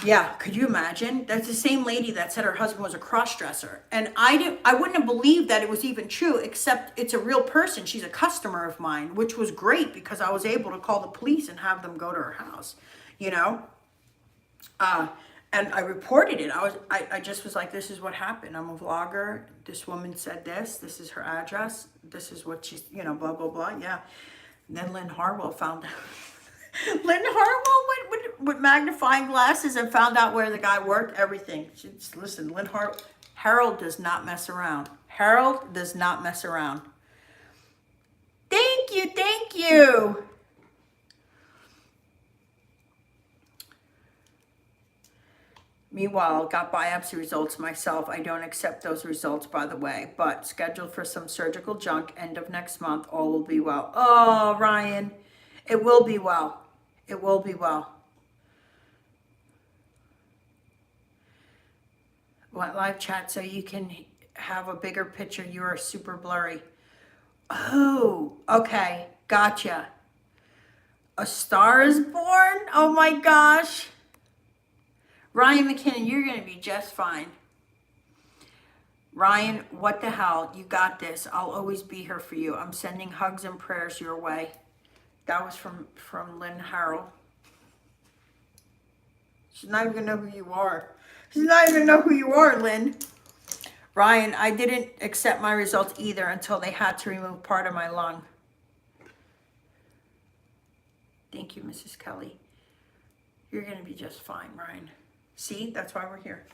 Yeah, could you imagine? That's the same lady that said her husband was a cross-dresser. And I wouldn't have believed that it was even true, except it's a real person. She's a customer of mine, which was great because I was able to call the police and have them go to her house, and I reported it. I just was like, this is what happened. I'm a vlogger. This woman said this. This is her address. This is what she's, blah, blah, blah. Yeah. And then Lynn Harwell found out. Lynn Harwell went with magnifying glasses and found out where the guy worked, everything. Listen, Harold does not mess around. Harold does not mess around. Thank you. Thank you. Meanwhile, got biopsy results myself. I don't accept those results, by the way, but scheduled for some surgical junk end of next month. All will be well. Oh, Ryan, it will be well. It will be well. What, live chat so you can have a bigger picture? You are super blurry. Oh, okay. Gotcha. A Star is Born? Oh my gosh. Ryan McKinnon, you're going to be just fine. Ryan, what the hell? You got this. I'll always be here for you. I'm sending hugs and prayers your way. That was from Lynn Harrell. She's not even gonna know who you are. She's not even know who you are, Lynn. Ryan, I didn't accept my results either until they had to remove part of my lung. Thank you, Mrs. Kelly. You're gonna be just fine, Ryan. See, that's why we're here.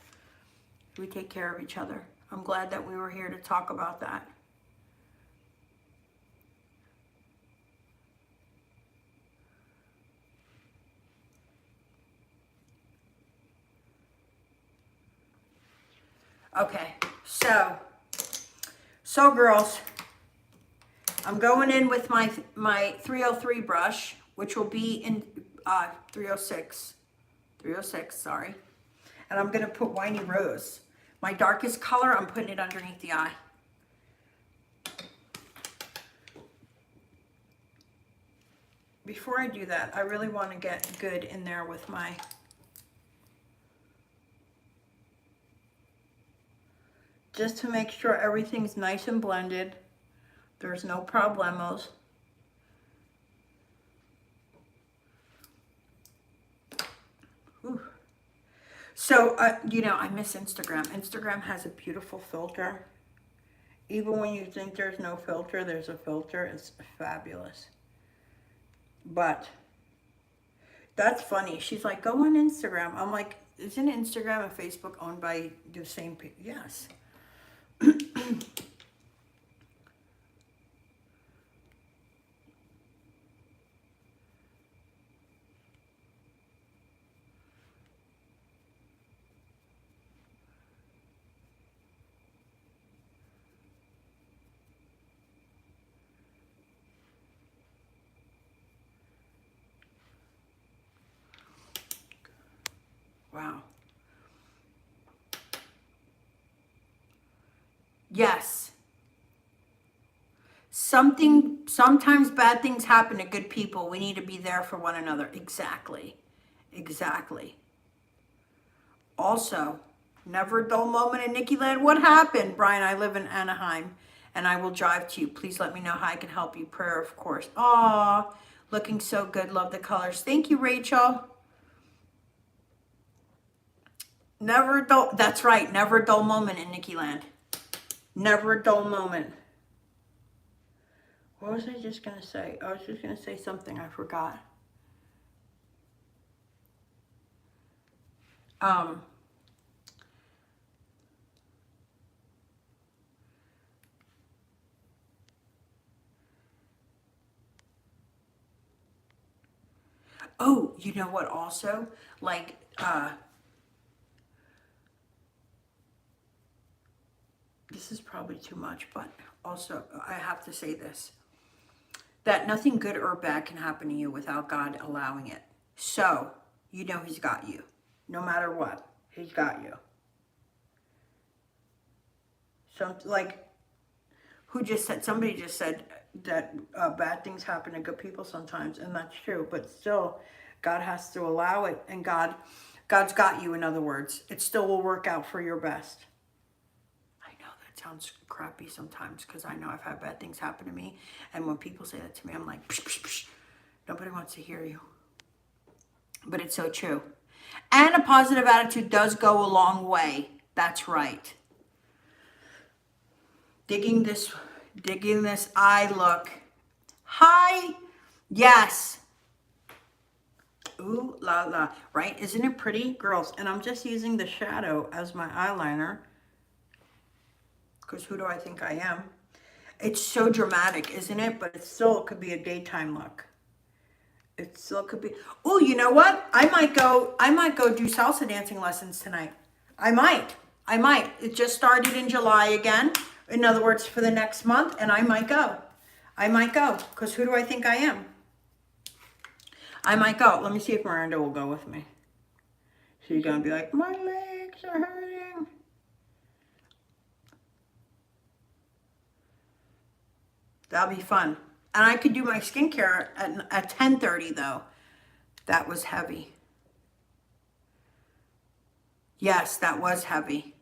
We take care of each other. I'm glad that we were here to talk about that. Okay, so girls, I'm going in with my 303 brush, which will be in 306, sorry. And I'm gonna put Winey Rose. My darkest color, I'm putting it underneath the eye. Before I do that, I really want to get good in there with my just to make sure everything's nice and blended. There's no problemos. Ooh. So, you know, I miss Instagram. Instagram has a beautiful filter. Even when you think there's no filter, there's a filter. It's fabulous. But that's funny. She's like, go on Instagram. I'm like, isn't Instagram and Facebook owned by the same people? Yes. Wow. Yes. Sometimes bad things happen to good people. We need to be there for one another. Exactly. Exactly. Also, never a dull moment in Nikki Land. What happened? Brian, I live in Anaheim and I will drive to you. Please let me know how I can help you. Prayer, of course. Aw, looking so good. Love the colors. Thank you, Rachel. Never a dull, that's right. Never a dull moment in Nikki Land. Never a dull moment. What was I just going to say? I was just going to say something. I forgot. Oh, you know what also? Like, this is probably too much, but also I have to say this. That nothing good or bad can happen to you without God allowing it. So, you know he's got you. No matter what, he's got you. So, like, somebody just said that bad things happen to good people sometimes, and that's true, but still, God has to allow it, and God's got you, in other words. It still will work out for your best. I know that sounds crappy sometimes, because I know I've had bad things happen to me, and when people say that to me, I'm like, psh, psh, psh. Nobody wants to hear you. But it's so true. And a positive attitude does go a long way. That's right. Digging this eye look. Hi. Yes. Ooh la la. Right? Isn't it pretty, girls? And I'm just using the shadow as my eyeliner. Because who do I think I am? It's so dramatic, isn't it? But it still could be a daytime look. It still could be. Oh, you know what? I might go do salsa dancing lessons tonight. I might. It just started in July again. In other words, for the next month, and I might go. Because who do I think I am? I might go. Let me see if Miranda will go with me. She's going to be like, my legs are hurting. That'll be fun. And I could do my skincare at 10:30 though. That was heavy. Yes, that was heavy.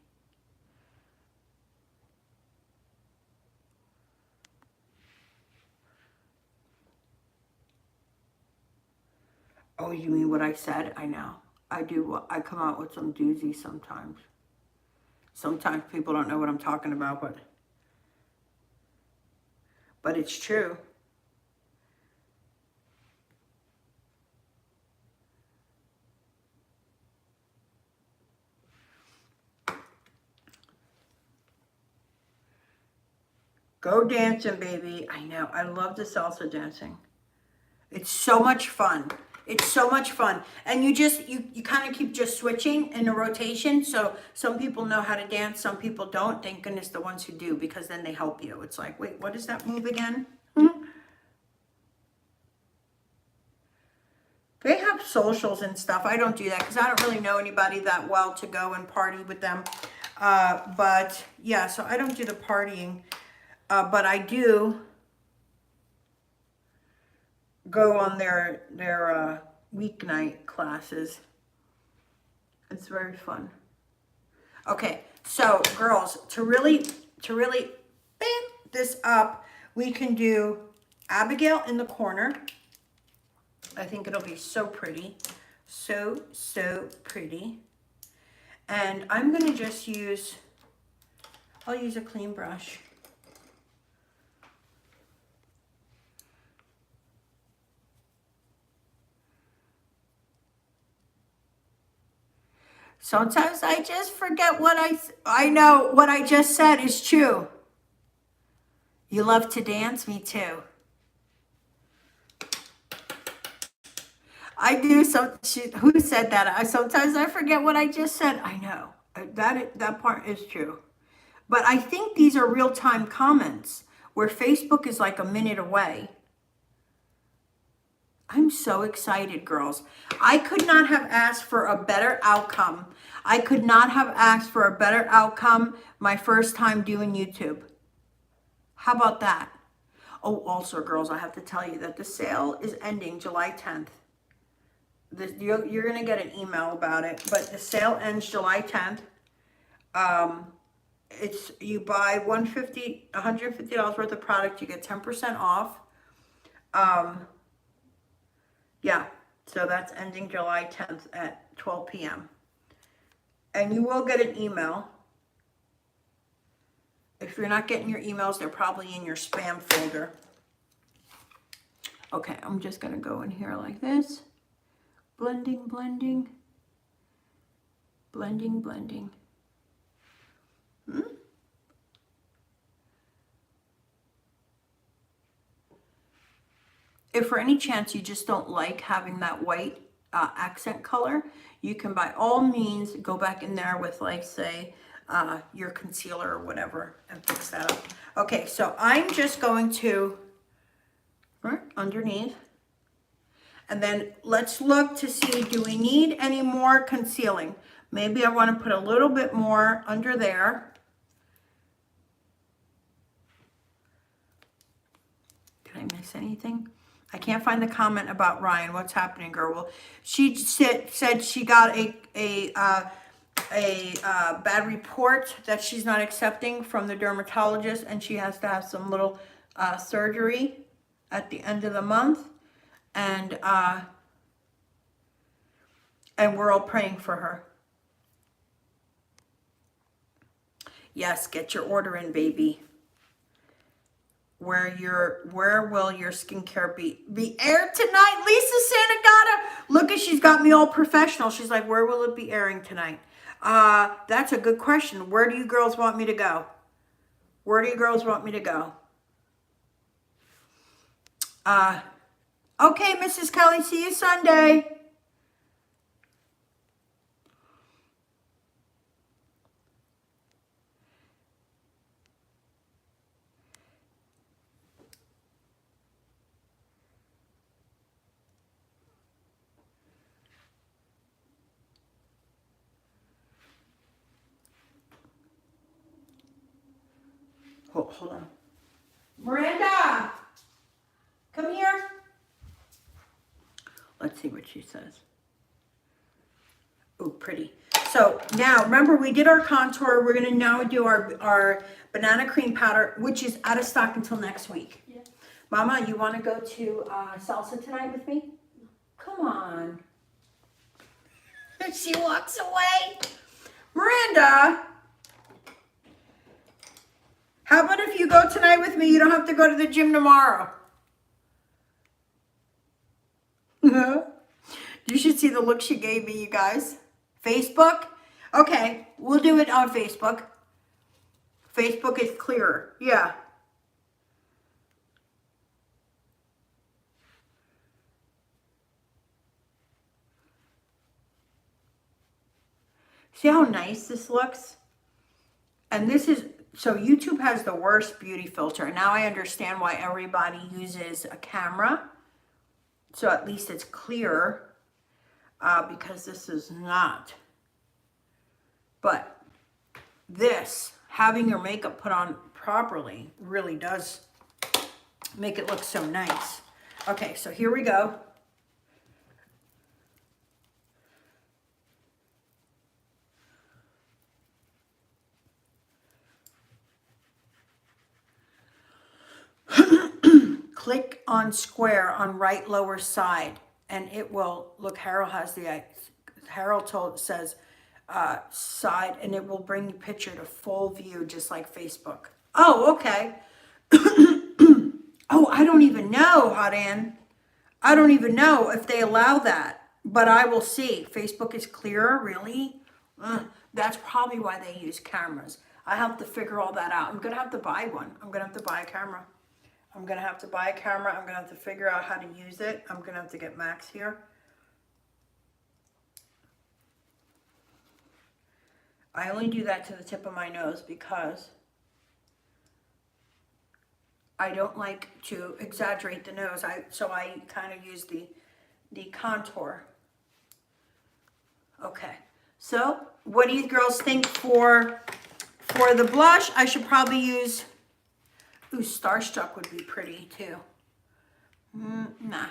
Oh, you mean what I said? I know. I come out with some doozies sometimes. Sometimes people don't know what I'm talking about, but it's true. Go dancing, baby. I know. I love the salsa dancing. It's so much fun. It's so much fun. And you kind of keep just switching in a rotation. So some people know how to dance, some people don't. Thank goodness the ones who do, because then they help you. It's like, wait, what is that move again? They have socials and stuff. I don't do that because I don't really know anybody that well to go and party with them. But yeah, so I don't do the partying. But I do go on their weeknight classes. It's very fun. Okay, so girls, to really bam this up, we can do Abigail in the corner. I think it'll be so pretty. So pretty. And I'm gonna just I'll use a clean brush. Sometimes I just forget what I know what I just said is true. You love to dance? Me too. I do. Who said that? Sometimes I forget what I just said. I know. That part is true. But I think these are real-time comments where Facebook is like a minute away. I'm so excited, girls. I could not have asked for a better outcome. I could not have asked for a better outcome my first time doing YouTube. How about that? Oh, also, girls, I have to tell you that the sale is ending July 10th. You're going to get an email about it, but the sale ends July 10th. It's you buy $150 worth of product, you get 10% off. Yeah, so that's ending July 10th at 12 p.m. And you will get an email. If you're not getting your emails, they're probably in your spam folder. Okay, I'm just going to go in here like this. Blending, blending. Blending, blending. If for any chance you just don't like having that white accent color, you can by all means go back in there with, like, say, your concealer or whatever and fix that up. Okay, so I'm just going to underneath. And then let's look to see, do we need any more concealing? Maybe I want to put a little bit more under there. Did I miss anything? I can't find the comment about Ryan. What's happening, girl? Well, she said she got a bad report that she's not accepting from the dermatologist, and she has to have some little surgery at the end of the month, and we're all praying for her. Yes, get your order in, baby. Where will your skincare be aired tonight? Lisa Santagata. Look, at she's got me all professional. She's like, where will it be airing tonight? That's a good question. Where do you girls want me to go? Where do you girls want me to go? Okay, Mrs. Kelly, see you Sunday. Hold on. Miranda, come here. Let's see what she says. Oh, pretty. So now, remember, we did our contour. We're going to now do our banana cream powder, which is out of stock until next week. Yeah. Mama, you want to go to salsa tonight with me? Come on. She walks away. Miranda, how about if you go tonight with me? You don't have to go to the gym tomorrow. You should see the look she gave me, you guys. Facebook? Okay, we'll do it on Facebook. Facebook is clearer. Yeah. See how nice this looks? And this is, so YouTube has the worst beauty filter. Now I understand why everybody uses a camera. So at least it's clear, because this is not. But this, having your makeup put on properly, really does make it look so nice. Okay, so here we go. Click on square on right lower side, and it will, look, Harold has the, Harold says side, and it will bring the picture to full view just like Facebook. Oh, okay. Oh, I don't even know, Hot Ann. I don't even know if they allow that, but I will see. Facebook is clearer, really? That's probably why they use cameras. I have to figure all that out. I'm going to have to buy one. I'm going to have to buy a camera. I'm going to have to buy a camera. I'm going to have to figure out how to use it. I'm going to have to get Max here. I only do that to the tip of my nose because I don't like to exaggerate the nose. So I kind of use the contour. Okay. So what do you girls think for the blush? I should probably use... Ooh, Starstruck would be pretty too. Nah.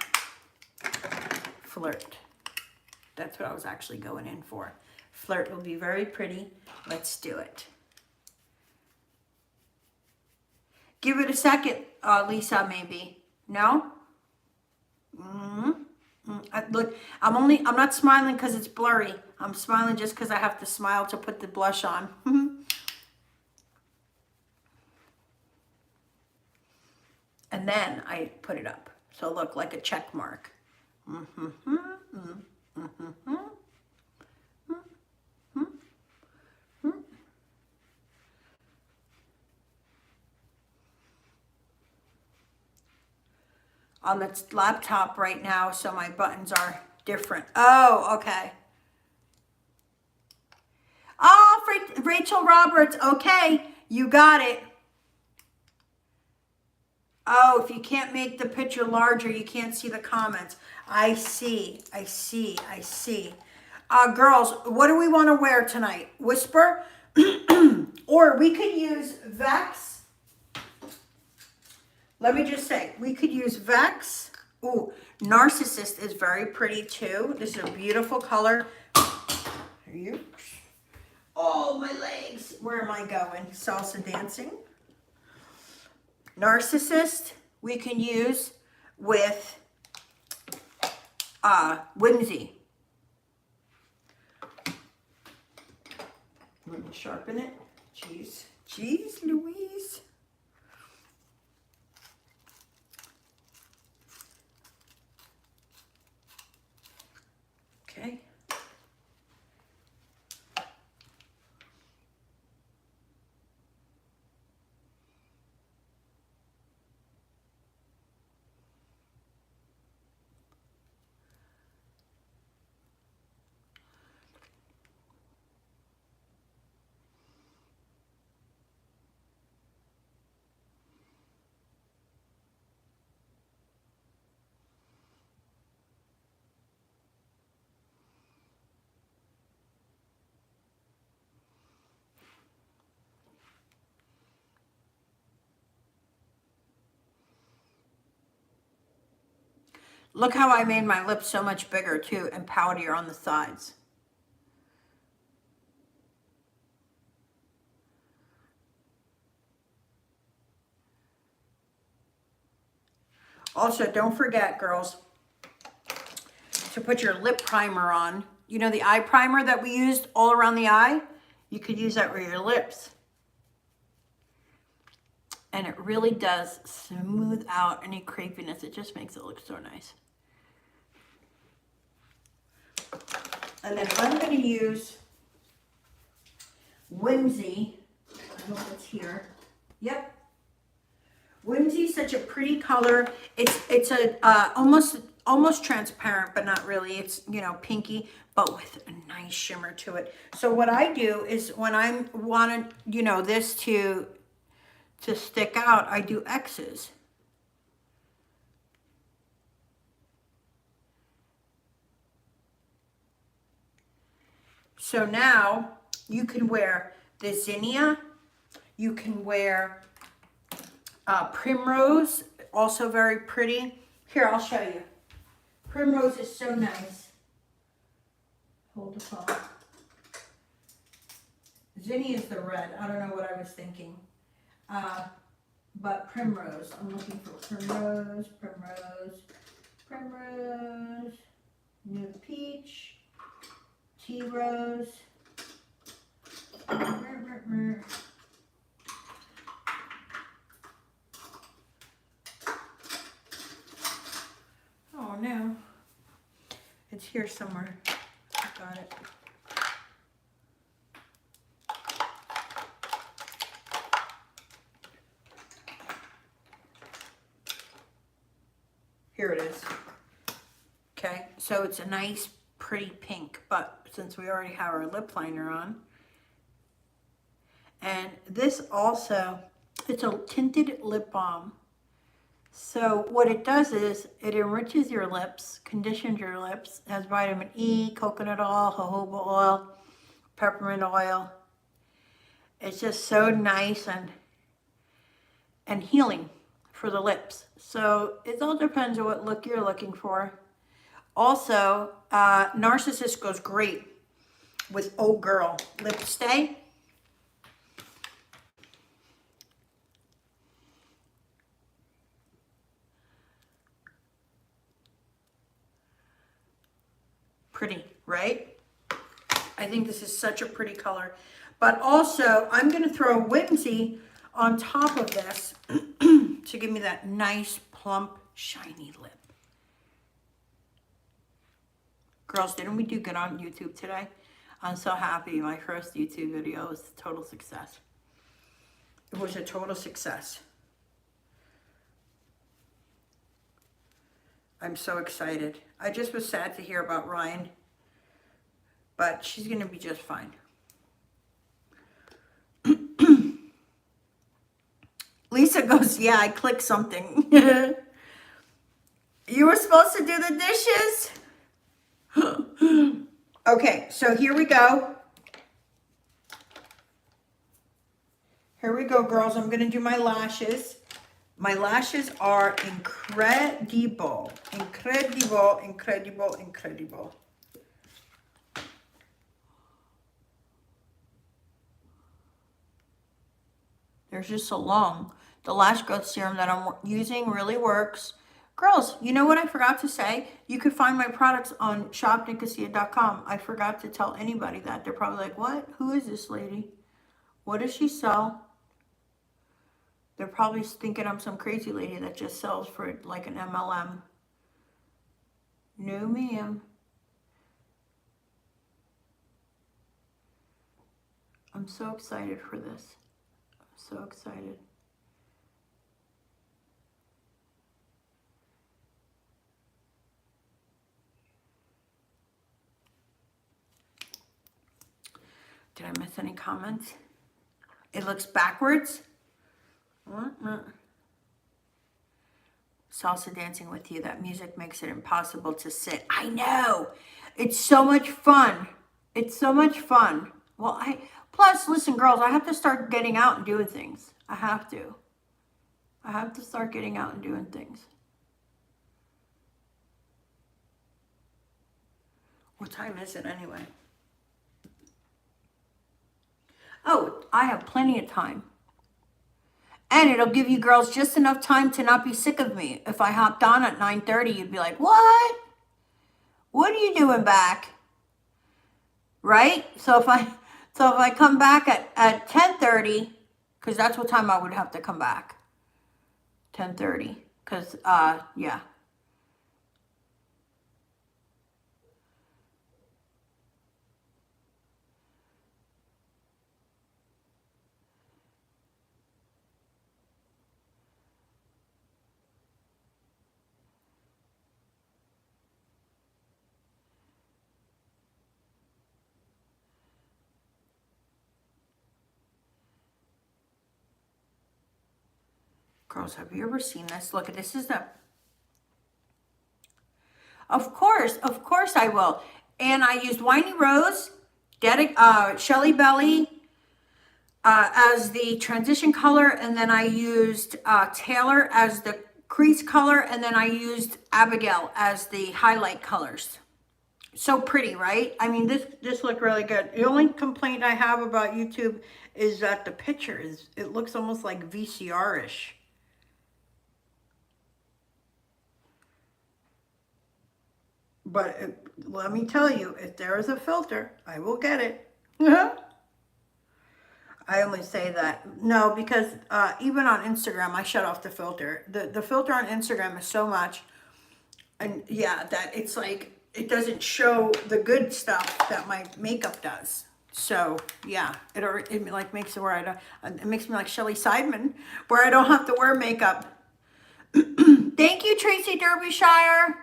Flirt. That's what I was actually going in for. Flirt will be very pretty. Let's do it. Give it a second, Lisa, maybe. No? Look, I'm not smiling because it's blurry. I'm smiling just because I have to smile to put the blush on. And then I put it up. So look like a check mark. On the laptop right now, so my buttons are different. Oh, okay. Oh, Rachel Roberts, okay, you got it. Oh, if you can't make the picture larger, you can't see the comments. I see. Girls, what do we want to wear tonight? Whisper? Or we could use Vex. Let me just say, we could use Vex. Ooh, Narcissist is very pretty too. This is a beautiful color. Oh, my legs. Where am I going? Salsa dancing. Narcissist we can use with Whimsy. Let me sharpen it. Jeez Louise. Okay. Look how I made my lips so much bigger too, and poutier on the sides. Also, don't forget, girls, to put your lip primer on you know, the eye primer that we used all around the eye? You could use that for your lips. And it really does smooth out any crepiness. It just makes it look so nice. And then I'm going to use Whimsy. I hope it's here. Yep. Whimsy is such a pretty color. It's a almost transparent, but not really. It's, you know, pinky, but with a nice shimmer to it. So what I do is when I want to, you know, this to stick out, I do X's. So now you can wear the zinnia, you can wear Primrose, also very pretty. Here, I'll show you. Primrose is so nice. Hold the phone. Zinnia is the red. I don't know what I was thinking. But Primrose. I'm looking for Primrose, Primrose, Primrose, Nude Peach, Tea Rose. Oh no. It's here somewhere. I got it. Here it is. Okay, so it's a nice, pretty pink, but since we already have our lip liner on, and this also, it's a tinted lip balm. So what it does is it enriches your lips, conditions your lips, has vitamin E, coconut oil, jojoba oil, peppermint oil. It's just so nice and healing for the lips. So it all depends on what look you're looking for. Also, Narcissus goes great with Oh Girl Lip Stay. Pretty, right? I think this is such a pretty color. But also, I'm going to throw Whimsy on top of this to give me that nice, plump, shiny lip. Girls, didn't we do good on YouTube today? I'm so happy. My first YouTube video was a total success. It was a total success. I'm so excited. I just was sad to hear about Ryan, but she's going to be just fine. Lisa goes, yeah, I clicked something. You were supposed to do the dishes? Okay, so here we go. Here we go, girls. I'm going to do my lashes. My lashes are incredible. Incredible, incredible, incredible. They're just so long. The lash growth serum that I'm using really works. Girls, you know what I forgot to say? You can find my products on shopnicosia.com. I forgot to tell anybody that. They're probably like, what? Who is this lady? What does she sell? They're probably thinking I'm some crazy lady that just sells for like an MLM. No, ma'am. I'm so excited for this. I'm so excited. Did I miss any comments? It looks backwards. Salsa dancing with you. That music makes it impossible to sit. I know. It's so much fun. It's so much fun. Well, plus, listen, girls, I have to start getting out and doing things. I have to. I have to start getting out and doing things. What time is it anyway? Oh, I have plenty of time. And it'll give you girls just enough time to not be sick of me. If I hopped on at 9:30, you'd be like, what? What are you doing back? right? So if I come back at 10:30, because that's what time I would have to come back. 10:30, because yeah. Girls, have you ever seen this? Look, this is the, of course I will. And I used Winey Rose, Shelly Belly as the transition color, and then I used Taylor as the crease color, and then I used Abigail as the highlight colors. So pretty, right? I mean, this looked really good. The only complaint I have about YouTube is that the picture it looks almost like VCR-ish. But let me tell you, if there is a filter, I will get it. I only say that. No, because even on Instagram, I shut off the filter. The filter on Instagram is so much, and yeah, that it's like, it doesn't show the good stuff that my makeup does. So yeah, it like makes it where I don't, it makes me like Shelley Seidman, where I don't have to wear makeup. Thank you, Tracy Derbyshire.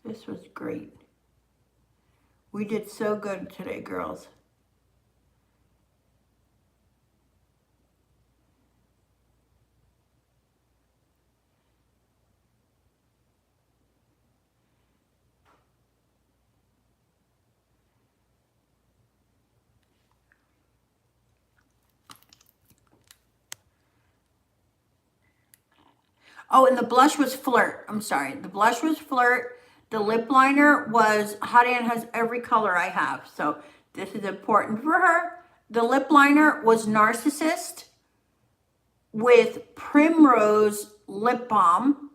This was great. We did so good today, girls. Oh, and the blush was Flirt. I'm sorry. The blush was Flirt. The lip liner was, Hot Ann has every color I have. So this is important for her. The lip liner was Narcissist with Primrose Lip Balm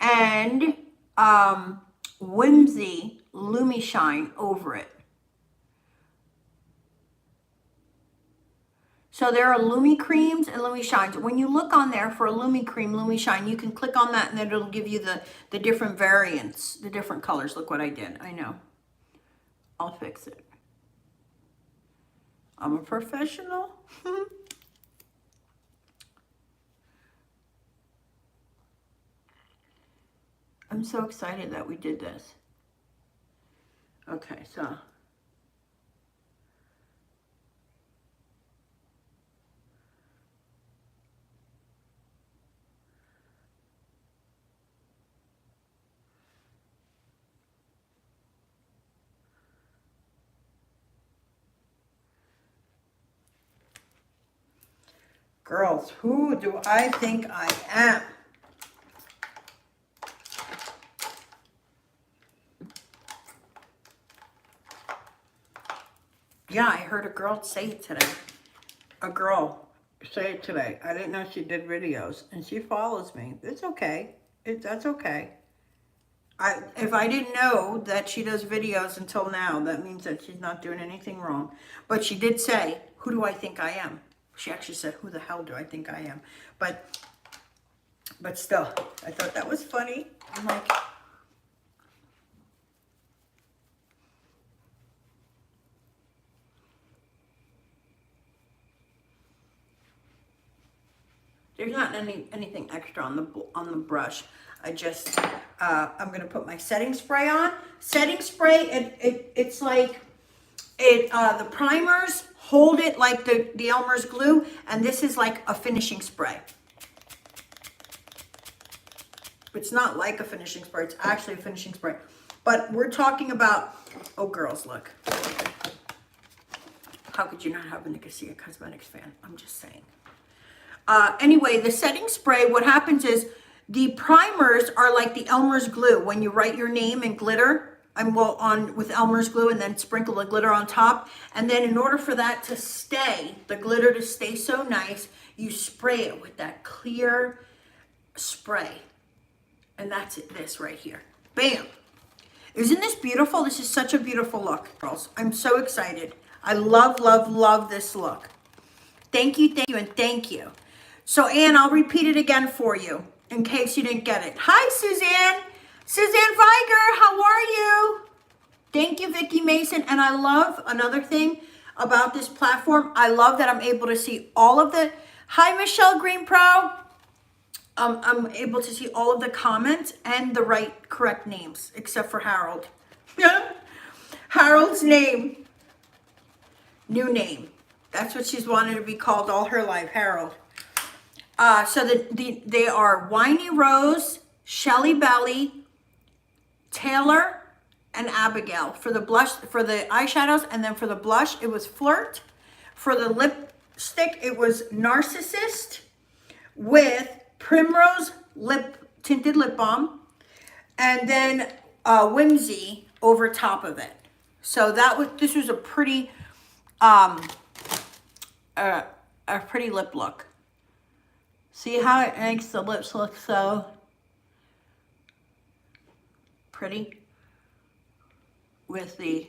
and Whimsy Lumi Shine over it. So there are Lumi Creams and Lumi Shines. When you look on there for a Lumi Cream, Lumi Shine, you can click on that and then it'll give you the different variants, the different colors. Look what I did. I know. I'll fix it. I'm a professional. I'm so excited that we did this. Okay, so. Girls, who do I think I am? Yeah, I heard a girl say it today. A girl say it today. I didn't know she did videos, and she follows me. It's okay. That's okay. If I didn't know that she does videos until now, that means that she's not doing anything wrong. But she did say, who do I think I am? She actually said, who the hell do I think I am? But still, I thought that was funny. I'm like, there's not anything extra on the brush. I just I'm gonna put my setting spray on. Setting spray, it's like the primers hold it like the Elmer's glue, and this is like a finishing spray. It's not like a finishing spray, it's actually a finishing spray. But we're talking about, oh girls, look. How could you not have a Nicosia Cosmetics fan? I'm just saying. Anyway, the setting spray, what happens is the primers are like the Elmer's glue. When you write your name in glitter, well on with Elmer's glue and then sprinkle the glitter on top. And then in order for that to stay, the glitter to stay so nice, you spray it with that clear spray. And that's it, this right here. Bam. Isn't this beautiful? This is such a beautiful look, girls. I'm so excited. I love, love, love this look. Thank you, and thank you. So, Anne, I'll repeat it again for you in case you didn't get it. Hi, Suzanne. Suzanne Viger, how are you? Thank you, Vicki Mason. And I love another thing about this platform. I love that I'm able to see all of the, hi, Michelle Green Pro. I'm able to see all of the comments and the correct names, except for Harold. Harold's name, new name. That's what she's wanted to be called all her life, Harold. So they are Whiny Rose, Shelly Belly, Taylor, and Abigail for the blush, for the eyeshadows, and then for the blush, it was Flirt. For the lipstick, it was Narcissist with Primrose tinted lip balm, and then Whimsy over top of it. So this was a pretty pretty lip look. See how it makes the lips look so pretty with the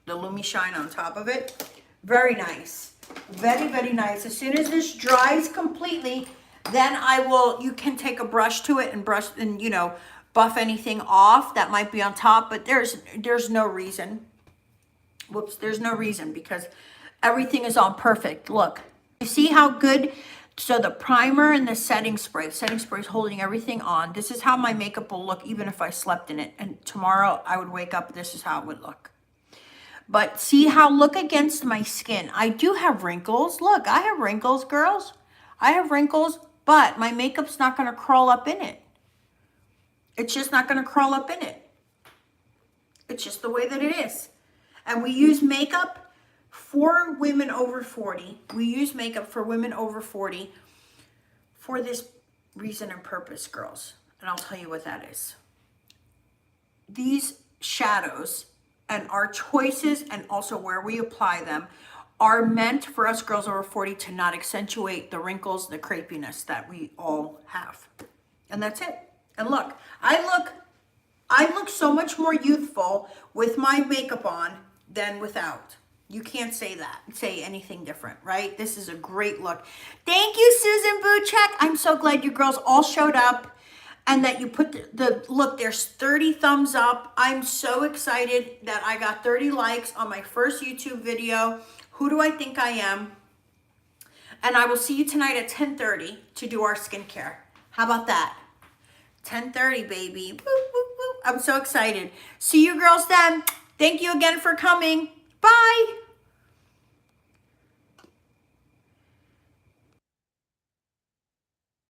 Lumi Shine on top of it. Very nice. Very, very nice. As soon as this dries completely, then you can take a brush to it and buff anything off that might be on top, but there's no reason. Whoops, there's no reason because everything is on perfect. Look, you see how good? So the primer and the setting spray is holding everything on. This is how my makeup will look even if I slept in it. And tomorrow I would wake up, this is how it would look. But see how, look against my skin. I do have wrinkles. Look, I have wrinkles, girls. I have wrinkles, but my makeup's not gonna crawl up in it. It's just not gonna crawl up in it. It's just the way that it is. And we use makeup for women over 40. We use makeup for women over 40 for this reason and purpose, girls. And I'll tell you what that is. These shadows and our choices and also where we apply them are meant for us girls over 40 to not accentuate the wrinkles, the crepiness that we all have. And that's it. And look, I look so much more youthful with my makeup on than without. You can't say anything different, right? This is a great look. Thank you, Susan Buchek. I'm so glad you girls all showed up and that you put look, there's 30 thumbs up. I'm so excited that I got 30 likes on my first YouTube video. Who do I think I am? And I will see you tonight at 10:30 to do our skincare. How about that? 10:30, baby. Woo, woo, woo. I'm so excited. See you girls then. Thank you again for coming. Bye.